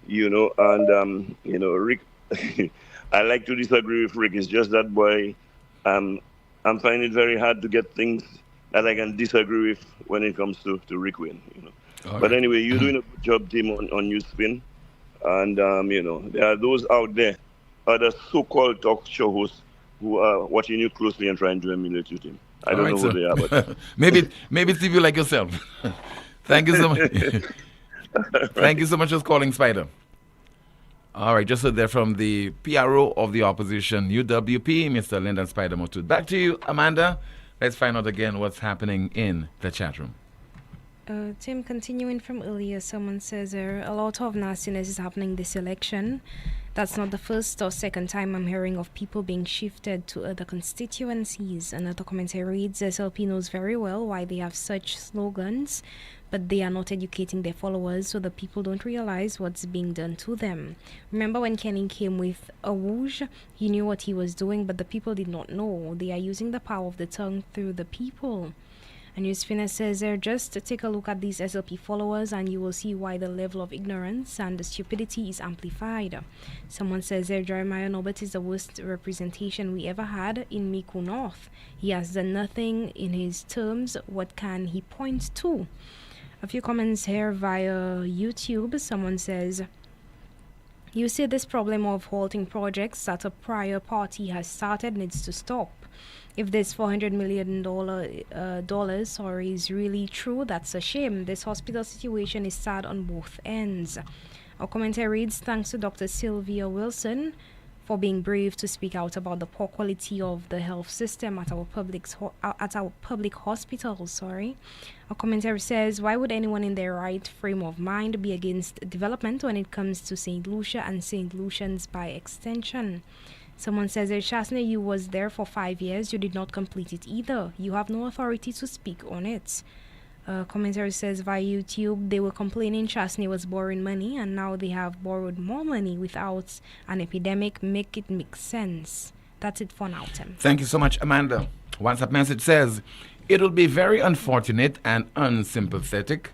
and, Rick... I like to disagree with Rick. It's just that, boy, I'm finding it very hard to get things that I can disagree with when it comes to Rick Wayne. But anyway, you're doing a good job, Tim, on NewsSpin. And, there are those out there, other so-called talk show hosts, who are watching you closely and trying to emulate you, Tim. I don't know who they are, but... maybe it's people like yourself. Thank you so much. Thank you so much for calling, Spider. All right, just heard there from the PRO of the opposition, UWP, Mr. Lyndon Spider Motud. Back to you, Amanda. Let's find out again what's happening in the chat room. Tim, continuing from earlier, someone says a lot of nastiness is happening this election. That's not the first or second time I'm hearing of people being shifted to other constituencies. Another commentary reads, SLP knows very well why they have such slogans, but they are not educating their followers, so the people don't realize what's being done to them. Remember when Kenny came with a whoosh? He knew what he was doing, but the people did not know. They are using the power of the tongue through the people. And NewsSpin says there, just take a look at these SLP followers and you will see why the level of ignorance and the stupidity is amplified. Someone says there, Jeremiah Norbert is the worst representation we ever had in Miku North. He has done nothing in his terms. What can he point to? A few comments here via YouTube. Someone says, you say this problem of halting projects that a prior party has started needs to stop. If this $400 million is really true, that's a shame. This hospital situation is sad on both ends. Our commentary reads, thanks to Dr. Sylvia Wilson for being brave to speak out about the poor quality of the health system at our public hospitals. Our commentary says, why would anyone in their right frame of mind be against development when it comes to St. Lucia and St. Lucians by extension? Someone says, Shasne, you was there for 5 years. You did not complete it either. You have no authority to speak on it. Commentary says via YouTube, they were complaining Shasne was borrowing money, and now they have borrowed more money without an epidemic. Make it make sense. That's it for now, Tim. Thank you so much, Amanda. WhatsApp message says, it'll be very unfortunate and unsympathetic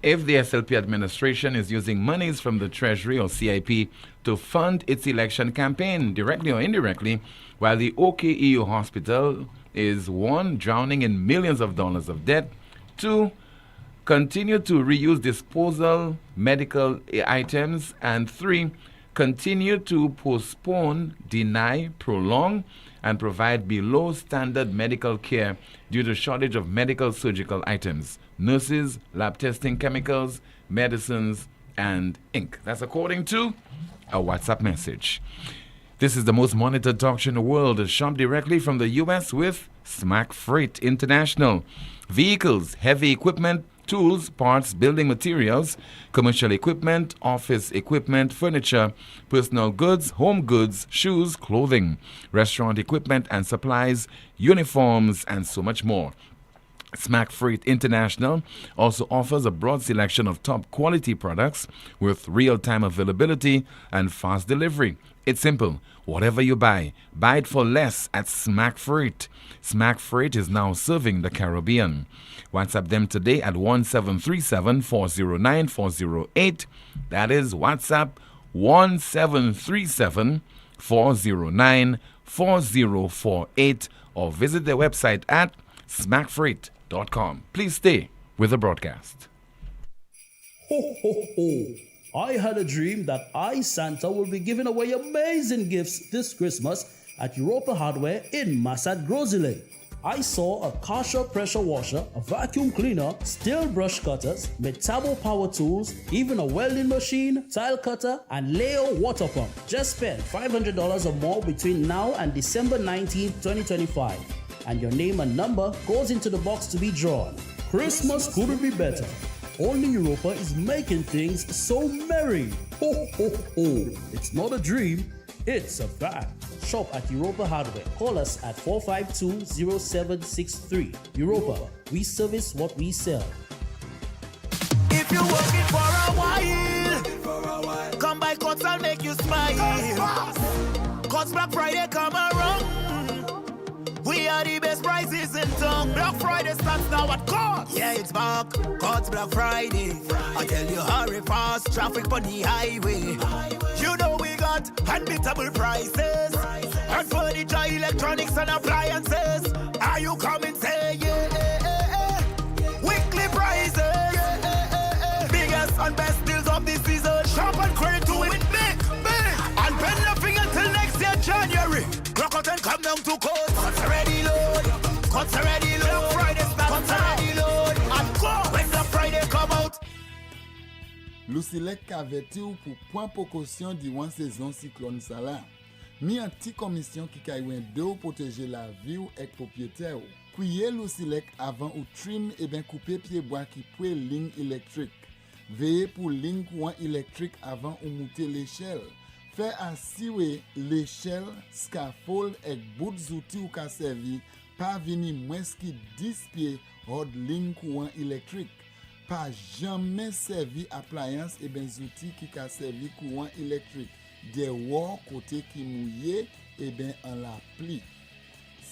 if the SLP administration is using monies from the Treasury or CIP to fund its election campaign, directly or indirectly, while the OKEU hospital is 1, drowning in millions of dollars of debt, 2, continue to reuse disposal medical items, and 3, continue to postpone, deny, prolong, and provide below standard medical care due to shortage of medical surgical items, nurses, lab testing chemicals, medicines, and ink. That's according to a WhatsApp message. This is the most monitored talk show in the world, shop directly from the U.S. with Smack Freight International. Vehicles, heavy equipment, tools, parts, building materials, commercial equipment, office equipment, furniture, personal goods, home goods, shoes, clothing, restaurant equipment and supplies, uniforms, and so much more. Smack Freight International also offers a broad selection of top quality products with real-time availability and fast delivery. It's simple. Whatever you buy it for less at Smack Freight. Smack Freight is now serving the Caribbean. WhatsApp them today at 1737-409-408. That is WhatsApp 1737-409-4048, or visit their website at smackfreight.com. Please stay with the broadcast. Ho, ho, ho. I had a dream that I, Santa, will be giving away amazing gifts this Christmas at Europa Hardware in Massad Grozile. I saw a Karcher pressure washer, a vacuum cleaner, steel brush cutters, Metabo power tools, even a welding machine, tile cutter, and Leo water pump. Just spend $500 or more between now and December 19, 2025. And your name and number goes into the box to be drawn. Christmas couldn't be better. Only Europa is making things so merry. Ho, ho, ho. It's not a dream, it's a fact. Shop at Europa Hardware. Call us at 452-0763. Europa, we service what we sell. If you're working for a while, come by Cots, I'll make you smile. Cots Black Friday come around. We are the best prices in town. Black Friday starts now at Cots. Yeah, it's back. Cots Black Friday. I tell you, hurry fast. Traffic on the highway. You know we got unbeatable prices. And furniture, electronics, and appliances. Are you coming? Say yeah. Weekly prices. Biggest and best deals of this season. Shop and credit to win big. And pay nothing until next year, January. Rock out and come down to Coats. Cots already load. Cots already load. Friday start. Cots already load. And go when the Friday come out. Lucilec averti ou pour point précaution durant saison cyclone ça là. Mi un petit commission qui kaywen de ou protéger la vie ou ek propriétaire ou. Kouye Lucilec avant ou trim et ben couper pied bois qui pouet ligne électrique. Veillez pour ligne courant électrique avant ou monter l'échelle. Fait assurer l'échelle, scaffold et bout d'outils ou ka servi, pas venir moins qui 10 pieds hors ligne courant électrique. Pas jamais servi appliance et ben outils qui ka servi courant électrique. Des war côté qui mouillé et ben en la pli.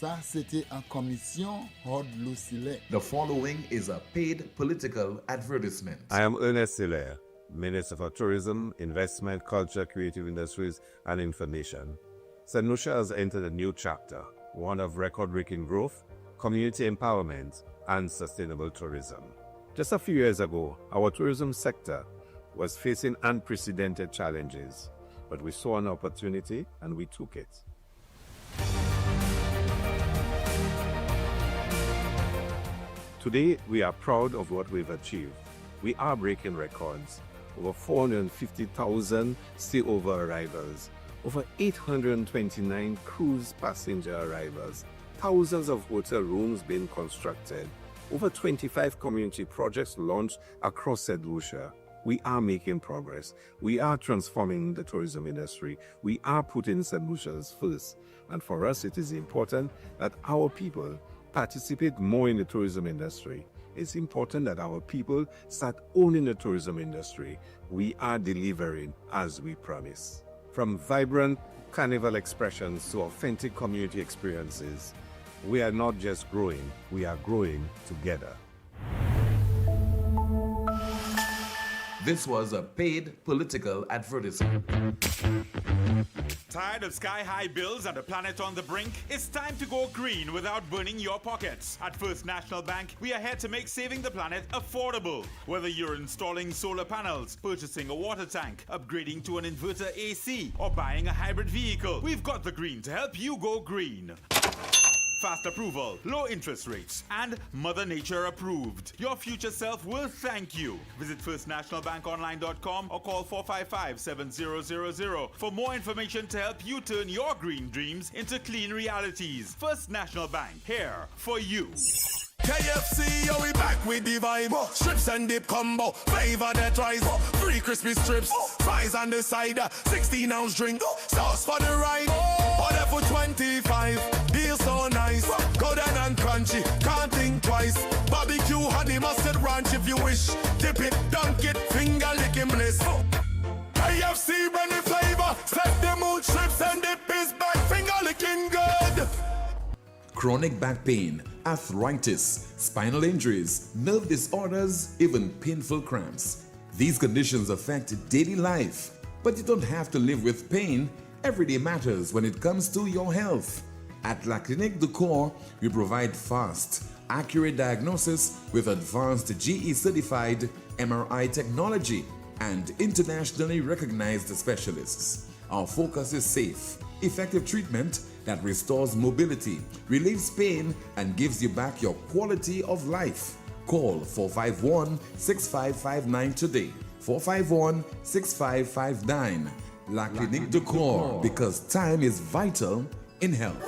Ça c'était en commission hors Lucilec. The following is a paid political advertisement. I am Ernest Hilaire, Minister for Tourism, Investment, Culture, Creative Industries, and Information. St. Lucia has entered a new chapter, one of record-breaking growth, community empowerment, and sustainable tourism. Just a few years ago, our tourism sector was facing unprecedented challenges, but we saw an opportunity and we took it. Today, we are proud of what we've achieved. We are breaking records. Over 450,000 stay-over arrivals, over 829 cruise passenger arrivals, thousands of hotel rooms being constructed, over 25 community projects launched across St. Lucia. We are making progress. We are transforming the tourism industry. We are putting St. Lucians first. And for us, it is important that our people participate more in the tourism industry. It's important that our people start owning the tourism industry. We are delivering as we promise. From vibrant carnival expressions to authentic community experiences, we are not just growing, we are growing together. This was a paid political advertisement. Tired of sky-high bills and a planet on the brink? It's time to go green without burning your pockets. At First National Bank, we are here to make saving the planet affordable. Whether you're installing solar panels, purchasing a water tank, upgrading to an inverter AC, or buying a hybrid vehicle, we've got the green to help you go green. Fast approval, low interest rates, and Mother Nature approved. Your future self will thank you. Visit firstnationalbankonline.com or call 455-7000 for more information to help you turn your green dreams into clean realities. First National Bank, here for you. KFC, yo, we back with the vibe. Strips and dip combo, flavor that rise. Free crispy strips, fries on the side. 16-ounce drink, sauce for the ride. Order for 25, deal so nice. Go down and crunchy, can't think twice. Barbecue, honey, mustard ranch if you wish. Dip it, dunk it, finger licking bliss. KFC, running flavor. Set the mood, strips and dip is back. Finger licking good. Chronic back pain, arthritis, spinal injuries, nerve disorders, even painful cramps. These conditions affect daily life, but you don't have to live with pain. Every day matters when it comes to your health. At La Clinique du Corps, we provide fast, accurate diagnosis with advanced GE-certified MRI technology and internationally recognized specialists. Our focus is safe, effective treatment that restores mobility, relieves pain, and gives you back your quality of life. Call 451-6559 today. 451-6559. La Clinique du Corps, because time is vital in health.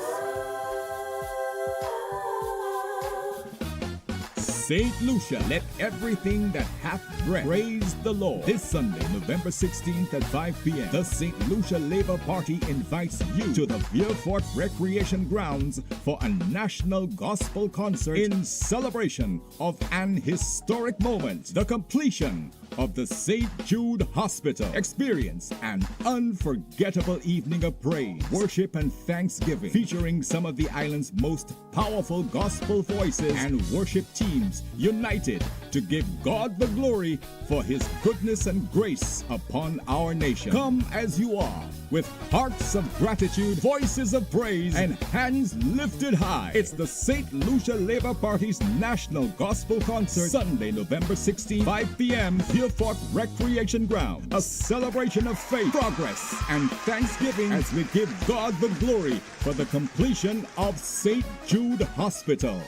St. Lucia, let everything that hath breath praise the Lord. This Sunday, November 16th at 5 p.m., the St. Lucia Labour Party invites you to the Beaufort Recreation Grounds for a national gospel concert in celebration of an historic moment, the completion of the St. Jude Hospital. Experience an unforgettable evening of praise, worship, and thanksgiving, featuring some of the island's most powerful gospel voices and worship teams united to give God the glory for His goodness and grace upon our nation. Come as you are, with hearts of gratitude, voices of praise, and hands lifted high. It's the St. Lucia Labour Party's National Gospel Concert, Sunday, November 16, 5 p.m., Beaufort Recreation Ground. A celebration of faith, progress, and thanksgiving as we give God the glory for the completion of St. Jude Hospital.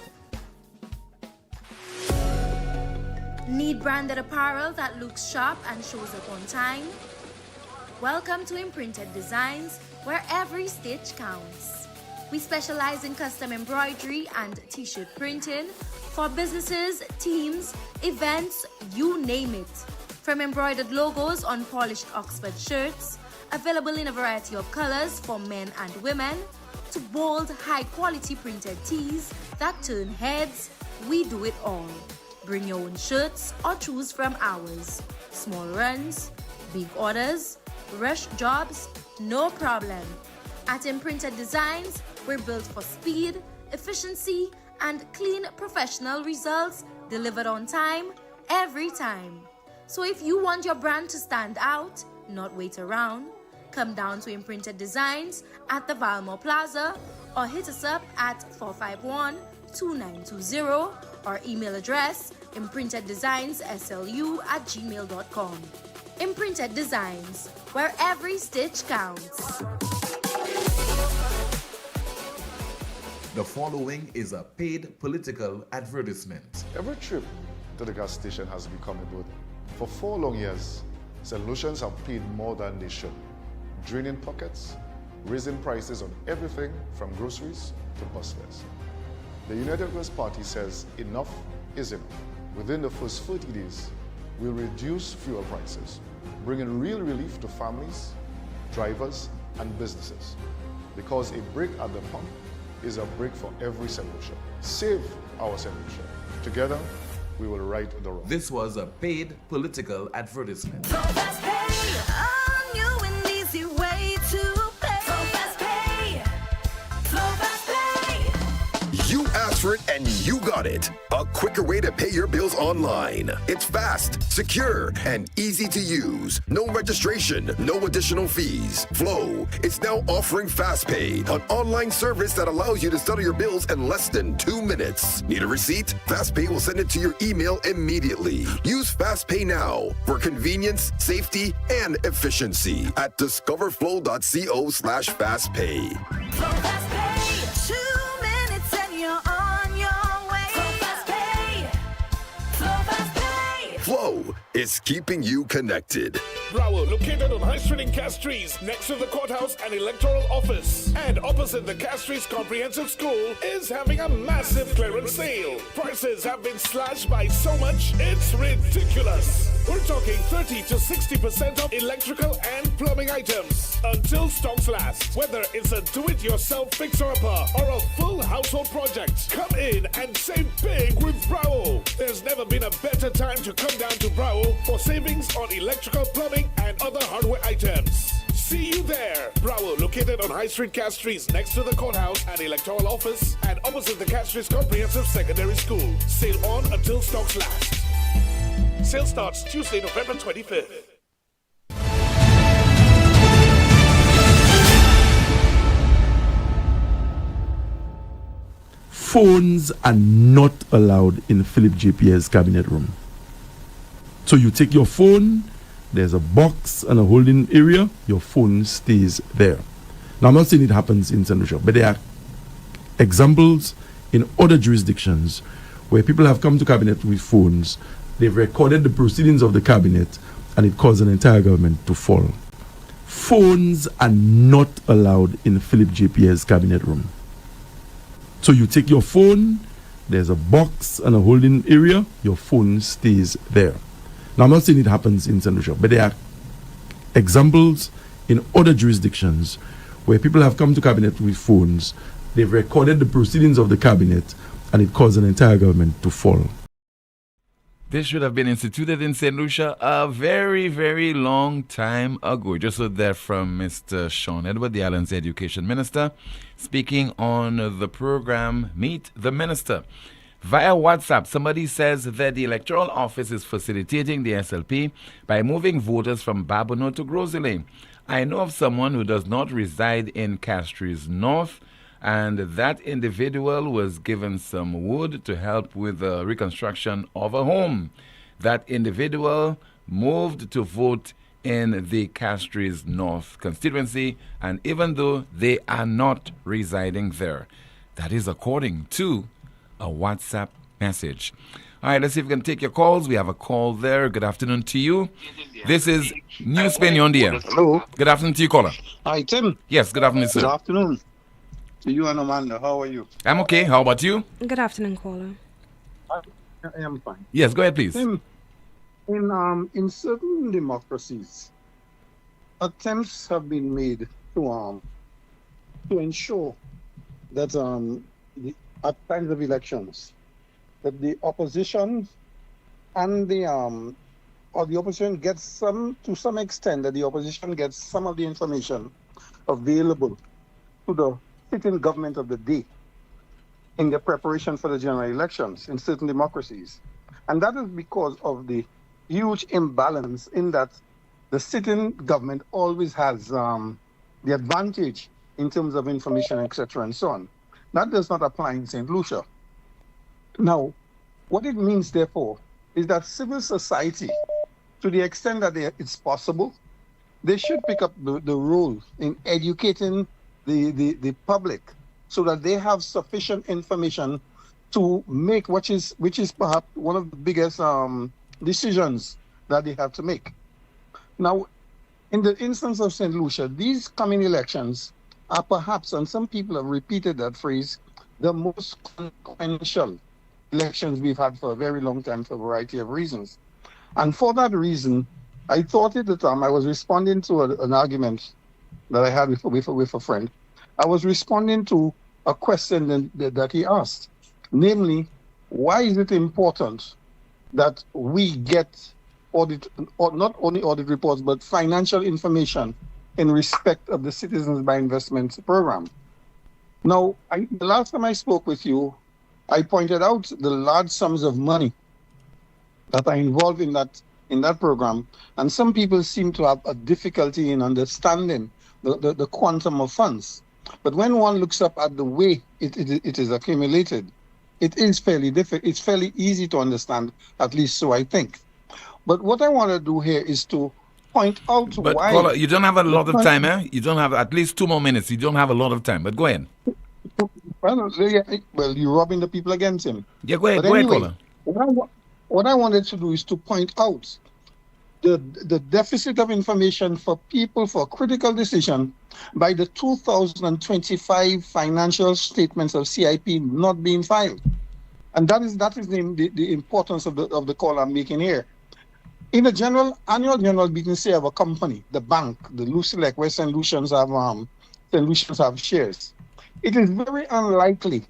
Need branded apparel that looks sharp and shows up on time? Welcome to Imprinted Designs, where every stitch counts. We specialize in custom embroidery and t-shirt printing for businesses, teams, events, you name it. From embroidered logos on polished Oxford shirts, available in a variety of colors for men and women, to bold, high-quality printed tees that turn heads, we do it all. Bring your own shirts or choose from ours. Small runs, big orders, rush jobs, no problem. At Imprinted Designs, we're built for speed, efficiency, and clean professional results delivered on time, every time. So if you want your brand to stand out, not wait around, come down to Imprinted Designs at the Valmore Plaza or hit us up at 451-2920 or email address imprinteddesignsSLU@gmail.com. Imprinted Designs, where every stitch counts. The following is a paid political advertisement. Every trip to the gas station has become a burden. For 4 long years, St. Lucians have paid more than they should, draining pockets, raising prices on everything from groceries to bus fares. The United West Party says enough is enough. Within the first 30 days, we'll reduce fuel prices, bringing real relief to families, drivers, and businesses. Because a break at the pump is a break for every St. Lucia. Save our St. Lucia. Together, we will right the wrong. This was a paid political advertisement. You asked for it and you got it. A quicker way to pay your bills online. It's fast, secure, and easy to use. No registration, no additional fees. Flow is now offering FastPay, an online service that allows you to settle your bills in less than 2 minutes. Need a receipt? FastPay will send it to your email immediately. Use FastPay now for convenience, safety, and efficiency at discoverflow.co/fastpay. Flow is keeping you connected. Broward, located on High Street in Castries, next to the courthouse and electoral office, and opposite the Castries Comprehensive School, is having a massive clearance sale. Prices have been slashed by so much, it's ridiculous. We're talking 30 to 60% off electrical and plumbing items until stocks last. Whether it's a do-it-yourself fixer-upper or a full household project, come in and save big with Broward. There's never been a better time to come down to Broward for savings on electrical, plumbing, and other hardware items. See you there. Broward, located on High Street, Castries, next to the courthouse and electoral office, and opposite the Castries Comprehensive Secondary School. Sale on until stocks last. Sale starts Tuesday, November 25th. Phones are not allowed in Philip JP's cabinet room. So you take your phone, there's a box and a holding area, your phone stays there. Now I'm not saying it happens in St. Lucia, but there are examples in other jurisdictions where people have come to cabinet with phones, they've recorded the proceedings of the cabinet, and it caused an entire government to fall. Phones are not allowed in Philip JP's cabinet room. So you take your phone, there's a box and a holding area, your phone stays there. Now I'm not saying it happens in St. Lucia, but there are examples in other jurisdictions where people have come to cabinet with phones, they've recorded the proceedings of the cabinet, and it caused an entire government to fall. This should have been instituted in St. Lucia a very, very long time ago. Just heard that from Mr. Sean Edward, the island's education minister, speaking on the program Meet the Minister. Via WhatsApp, somebody says that the electoral office is facilitating the SLP by moving voters from Babono to Grosley. I know of someone who does not reside in Castries North, and that individual was given some wood to help with the reconstruction of a home. That individual moved to vote in the Castries North constituency, and even though they are not residing there, that is according to a WhatsApp message. All right, let's see if we can take your calls. We have a call there. Good afternoon to you. This is NewsSpin, you're on the air. Hello. Good afternoon to you, caller. Hi, Tim. Yes, good afternoon, sir. Good afternoon. to you and Amanda. How are you? I'm okay. How about you? Good afternoon, caller. I am fine. Yes, go ahead, please. In certain democracies, attempts have been made to ensure that at times of elections, that the opposition and the opposition gets to some extent that the opposition gets some of the information available to the sitting government of the day in the preparation for the general elections in certain democracies. And that is because of the huge imbalance in that the sitting government always has the advantage in terms of information, etc., and so on. That does not apply in St. Lucia. Now, what it means, therefore, is that civil society, to the extent that it's possible, they should pick up the role in educating the public so that they have sufficient information to make which is perhaps one of the biggest decisions that they have to make. Now, in the instance of St. Lucia, these coming elections are perhaps, and some people have repeated that phrase, the most consequential elections we've had for a very long time for a variety of reasons. And for that reason, I thought at the time I was responding to an argument that I had with a friend. I was responding to a question that he asked, namely, why is it important that we get not only audit reports, but financial information in respect of the Citizens by Investments program? Now, the last time I spoke with you, I pointed out the large sums of money that are involved in that program, and some people seem to have a difficulty in understanding the quantum of funds. But when one looks up at the way it is accumulated, it is fairly it's fairly easy to understand, at least so I think. But what I want to do here is to point out but why... Caller, you don't have a lot of time, eh? You don't have at least 2 more minutes. You don't have a lot of time, but go ahead. Well, you're robbing the people against him. Yeah, go ahead, But go anyway, ahead, caller. what I wanted to do is to point out the deficit of information for people for critical decision by the 2025 financial statements of CIP not being filed. And that is the importance of the call I'm making here. In the annual general meeting, say, of a company, the bank, the Lucilec, where St. Lucians have shares, it is very unlikely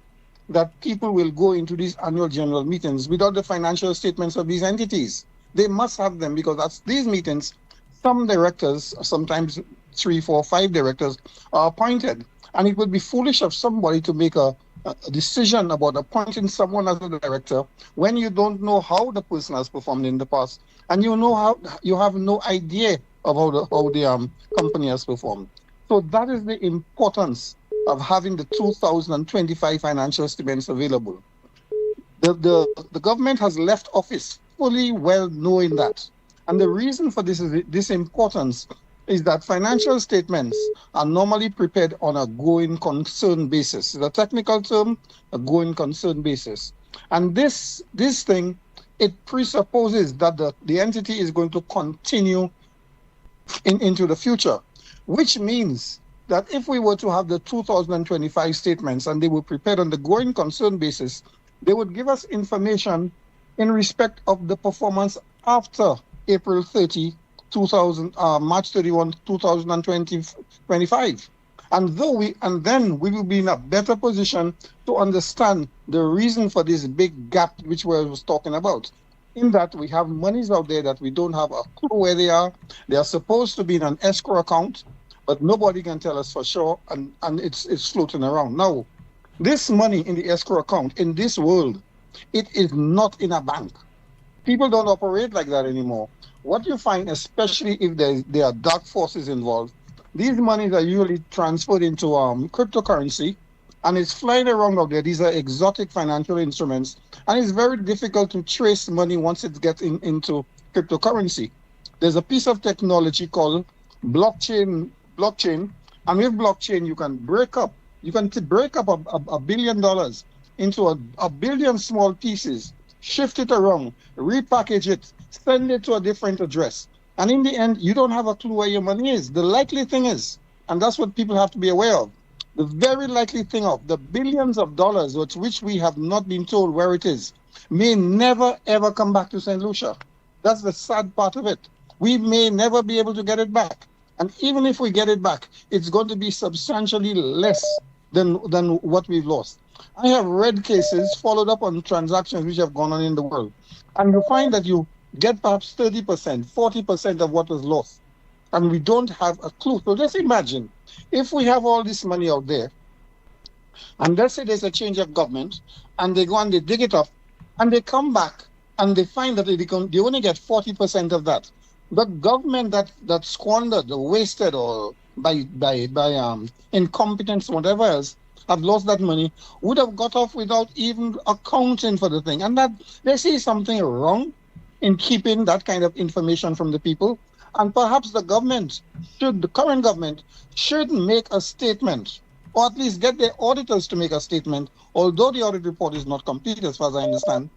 that people will go into these annual general meetings without the financial statements of these entities. They must have them, because at these meetings, some directors, sometimes 3, 4, 5 directors, are appointed. And it would be foolish of somebody to make a decision about appointing someone as a director when you don't know how the person has performed in the past, and you have no idea of how the company has performed. So that is the importance of having the 2025 financial statements available. The government has left office fully well knowing that. And the reason for this importance is that financial statements are normally prepared on a going concern basis. The technical term, a going concern basis. And this thing, it presupposes that the entity is going to continue into the future, which means that if we were to have the 2025 statements and they were prepared on the going concern basis, they would give us information in respect of the performance after April 30, March 31, 2025. And then we will be in a better position to understand the reason for this big gap which we was talking about. In that we have monies out there that we don't have a clue where they are. They are supposed to be in an escrow account, but nobody can tell us for sure, and it's floating around. Now, this money in the escrow account in this world, it is not in a bank. People don't operate like that anymore. What you find, especially if there are dark forces involved, these monies are usually transferred into cryptocurrency, and it's flying around out there. These are exotic financial instruments, and it's very difficult to trace money once it gets into cryptocurrency. There's a piece of technology called blockchain, and with blockchain you can break up $1 billion into a billion small pieces, shift it around, repackage it, send it to a different address. And in the end, you don't have a clue where your money is. The likely thing is, and that's what people have to be aware of, the very likely thing of the billions of dollars which we have not been told where it is may never ever come back to St. Lucia. That's the sad part of it. We may never be able to get it back. And even if we get it back, it's going to be substantially less than what we've lost. I have read cases followed up on transactions which have gone on in the world. And you find that you get perhaps 30%, 40% of what was lost. And we don't have a clue. So just imagine, if we have all this money out there, and let's say there's a change of government, and they go and they dig it up, and they come back, and they find that they only get 40% of that. The government that squandered or wasted or by incompetence or whatever else have lost that money would have got off without even accounting for the thing. And that they see something wrong in keeping that kind of information from the people. And perhaps the current government should make a statement, or at least get their auditors to make a statement, although the audit report is not complete as far as I understand.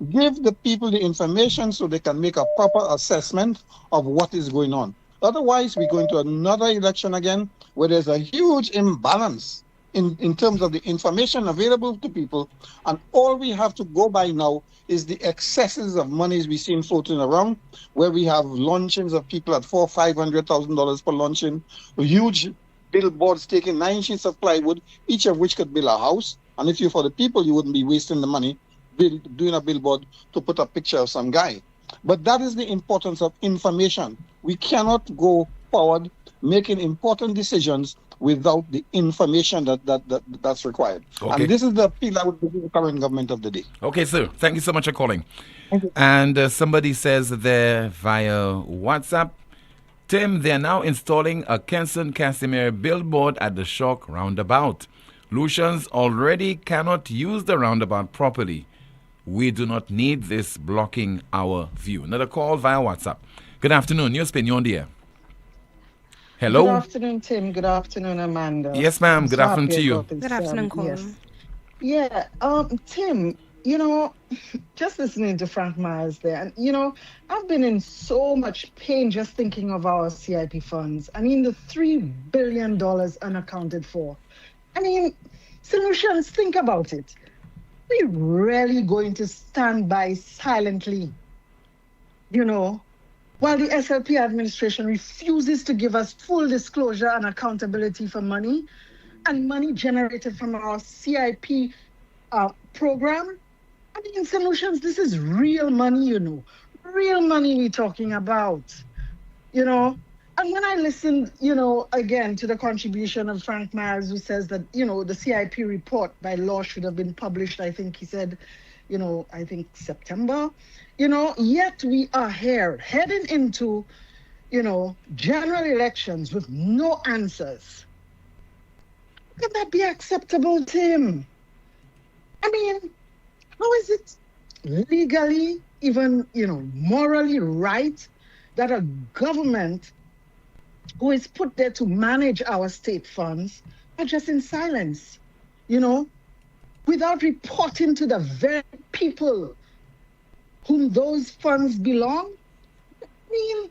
Give the people the information so they can make a proper assessment of what is going on. Otherwise, we go into another election again where there's a huge imbalance in terms of the information available to people. And all we have to go by now is the excesses of monies we've seen floating around, where we have launchings of people at $400,000-$500,000 per launching, huge billboards taking 9 sheets of plywood, each of which could build a house. And if you're for the people, you wouldn't be wasting the money doing a billboard to put a picture of some guy. But that is the importance of information. We cannot go forward making important decisions without the information that's required. Okay. And this is the appeal I would give to the current government of the day. Okay, sir. Thank you so much for calling. And somebody says there via WhatsApp, Tim, they're now installing a Kenson Casimir billboard at the Shock roundabout. Lucians already cannot use the roundabout properly. We do not need this blocking our view. Another call via WhatsApp. Good afternoon. NewsSpin, you're on the air. Hello. Good afternoon, Tim. Good afternoon, Amanda. Yes, ma'am. Good afternoon to you. Good afternoon, caller. Yes. Yeah, Tim, just listening to Frank Myers there, and, I've been in so much pain just thinking of our CIP funds. I mean, the $3 billion unaccounted for. I mean, solutions, think about it. We're really going to stand by silently, while the SLP administration refuses to give us full disclosure and accountability for money and money generated from our CIP program. I mean, solutions, this is real money, real money we're talking about, And when I listened, again to the contribution of Frank Myers, who says that, the CIP report by law should have been published, I think he said, September, yet we are here heading into, general elections with no answers. Can that be acceptable, Tim? I mean, how is it legally, even, morally right that a government who is put there to manage our state funds are just in silence, without reporting to the very people whom those funds belong? I mean,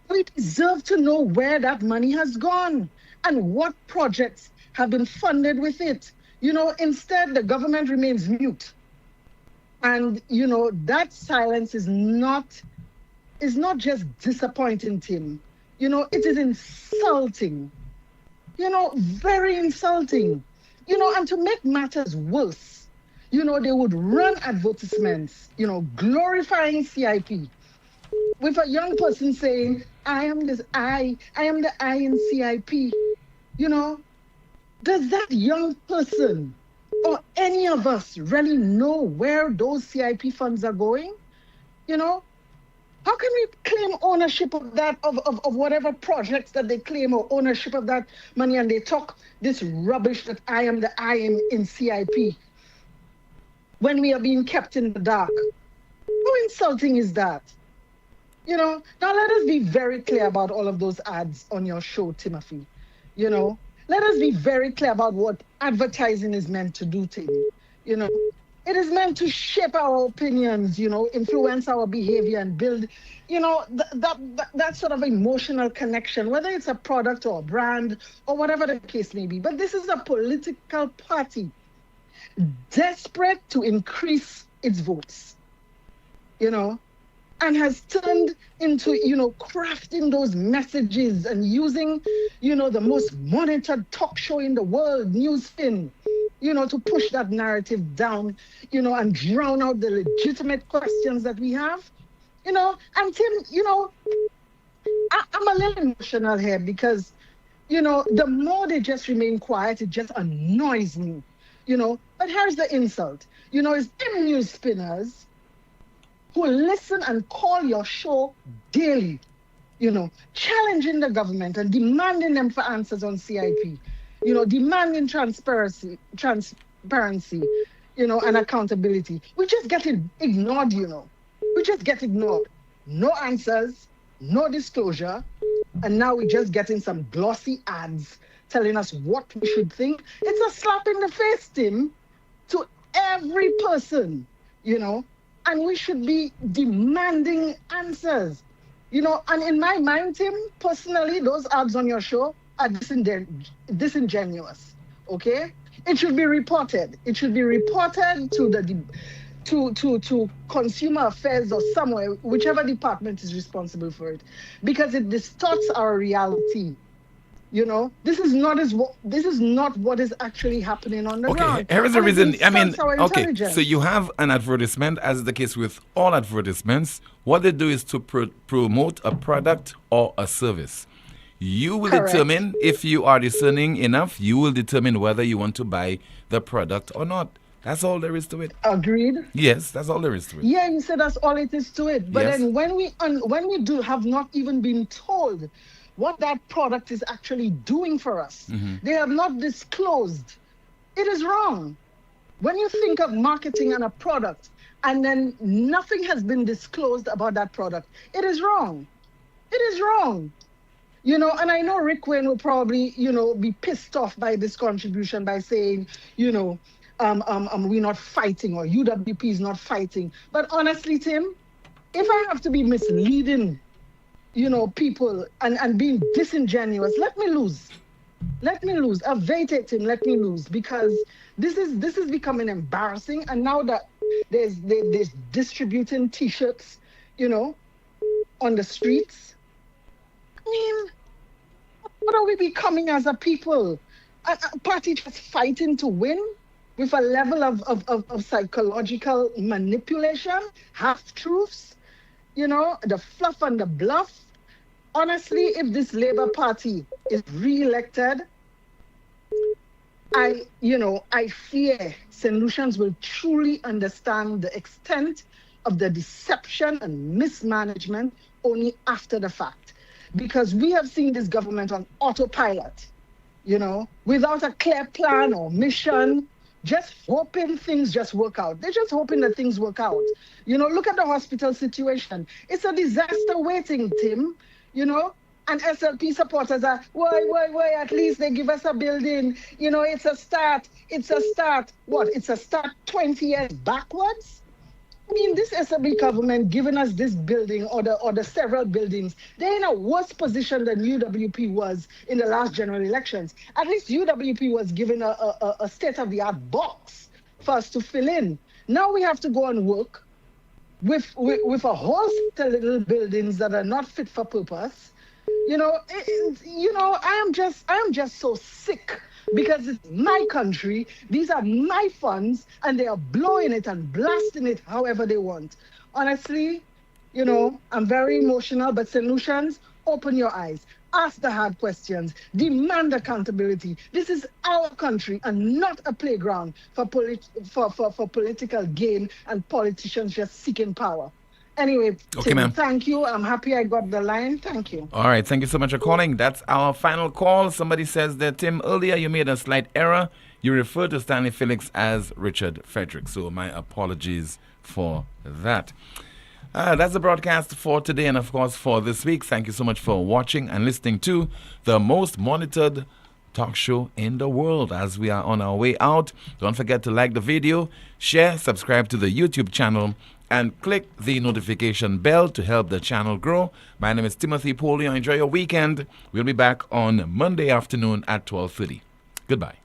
we deserve to know where that money has gone and what projects have been funded with it. Instead, the government remains mute. And, that silence is not just disappointing, Tim. It is insulting, very insulting, and to make matters worse, they would run advertisements, glorifying CIP with a young person saying, I am the I in CIP. Does that young person or any of us really know where those CIP funds are going? How can we claim ownership of that, of whatever projects that they claim, or ownership of that money, and they talk this rubbish that I am the I in CIP when we are being kept in the dark? How insulting is that? Now let us be very clear about all of those ads on your show, Timothy. Let us be very clear about what advertising is meant to do, Tim. It is meant to shape our opinions, influence our behavior and build, that sort of emotional connection, whether it's a product or a brand or whatever the case may be. But this is a political party desperate to increase its votes, and has turned into, crafting those messages and using, the most monitored talk show in the world, NewsSpin, to push that narrative down, and drown out the legitimate questions that we have, and Tim, I'm a little emotional here because, the more they just remain quiet, it just annoys me, but here's the insult, it's them news spinners who listen and call your show daily, challenging the government and demanding them for answers on CIP, demanding transparency, and accountability. We just get ignored, We just get ignored. No answers, no disclosure, and now we're just getting some glossy ads telling us what we should think. It's a slap in the face, Tim, to every person, and we should be demanding answers, and in my mind, Tim, personally, those ads on your show are disingenuous, okay? It should be reported. It should be reported to to consumer affairs or somewhere, whichever department is responsible for it, because it distorts our reality. This is not what is actually happening on the ground. Here is the reason. Okay, so you have an advertisement, as is the case with all advertisements. What they do is to promote a product or a service. You will determine, if you are discerning enough, you will determine whether you want to buy the product or not. That's all there is to it. Agreed. Yes, that's all there is to it. Yeah, you said that's all it is to it. But yes. Then when we have not even been told what that product is actually doing for us, they have not disclosed. It is wrong. When you think of marketing and a product, and then nothing has been disclosed about that product, it is wrong. It is wrong. And I know Rick Wayne will probably, be pissed off by this contribution by saying, we're not fighting, or UWP is not fighting. But honestly, Tim, if I have to be misleading, people and being disingenuous, let me lose. Avate him, let me lose, because this is becoming embarrassing. And now that there's distributing T-shirts, on the streets, I mean, what are we becoming as a people? A party just fighting to win with a level of psychological manipulation, half-truths, the fluff and the bluff. Honestly, if this Labour Party is re-elected, I fear St. Lucians will truly understand the extent of the deception and mismanagement only after the fact. Because we have seen this government on autopilot, without a clear plan or mission, just hoping things just work out. They're just hoping that things work out. Look at the hospital situation. It's a disaster waiting, Tim, and SLP supporters are, why, at least they give us a building. It's a start. What? It's a start 20 years backwards? I mean, this SLP government giving us this building or the several buildings, they're in a worse position than UWP was in the last general elections. At least UWP was given a state-of-the-art box for us to fill in. Now we have to go and work with a whole set of little buildings that are not fit for purpose. I am just so sick, because it's my country, these are my funds, and they are blowing it and blasting it however they want. Honestly, I'm very emotional, but St. Lucians, open your eyes, ask the hard questions, demand accountability. This is our country and not a playground for political gain and politicians just seeking power. Anyway, okay, Tim, ma'am. Thank you. I'm happy I got the line. Thank you. All right. Thank you so much for calling. That's our final call. Somebody says that, Tim, earlier you made a slight error. You referred to Stanley Felix as Richard Frederick. So my apologies for that. That's the broadcast for today and, of course, for this week. Thank you so much for watching and listening to the most monitored talk show in the world. As we are on our way out, don't forget to like the video, share, subscribe to the YouTube channel, and click the notification bell to help the channel grow. My name is Timothy Poleon. Enjoy your weekend. We'll be back on Monday afternoon at 12:30. Goodbye.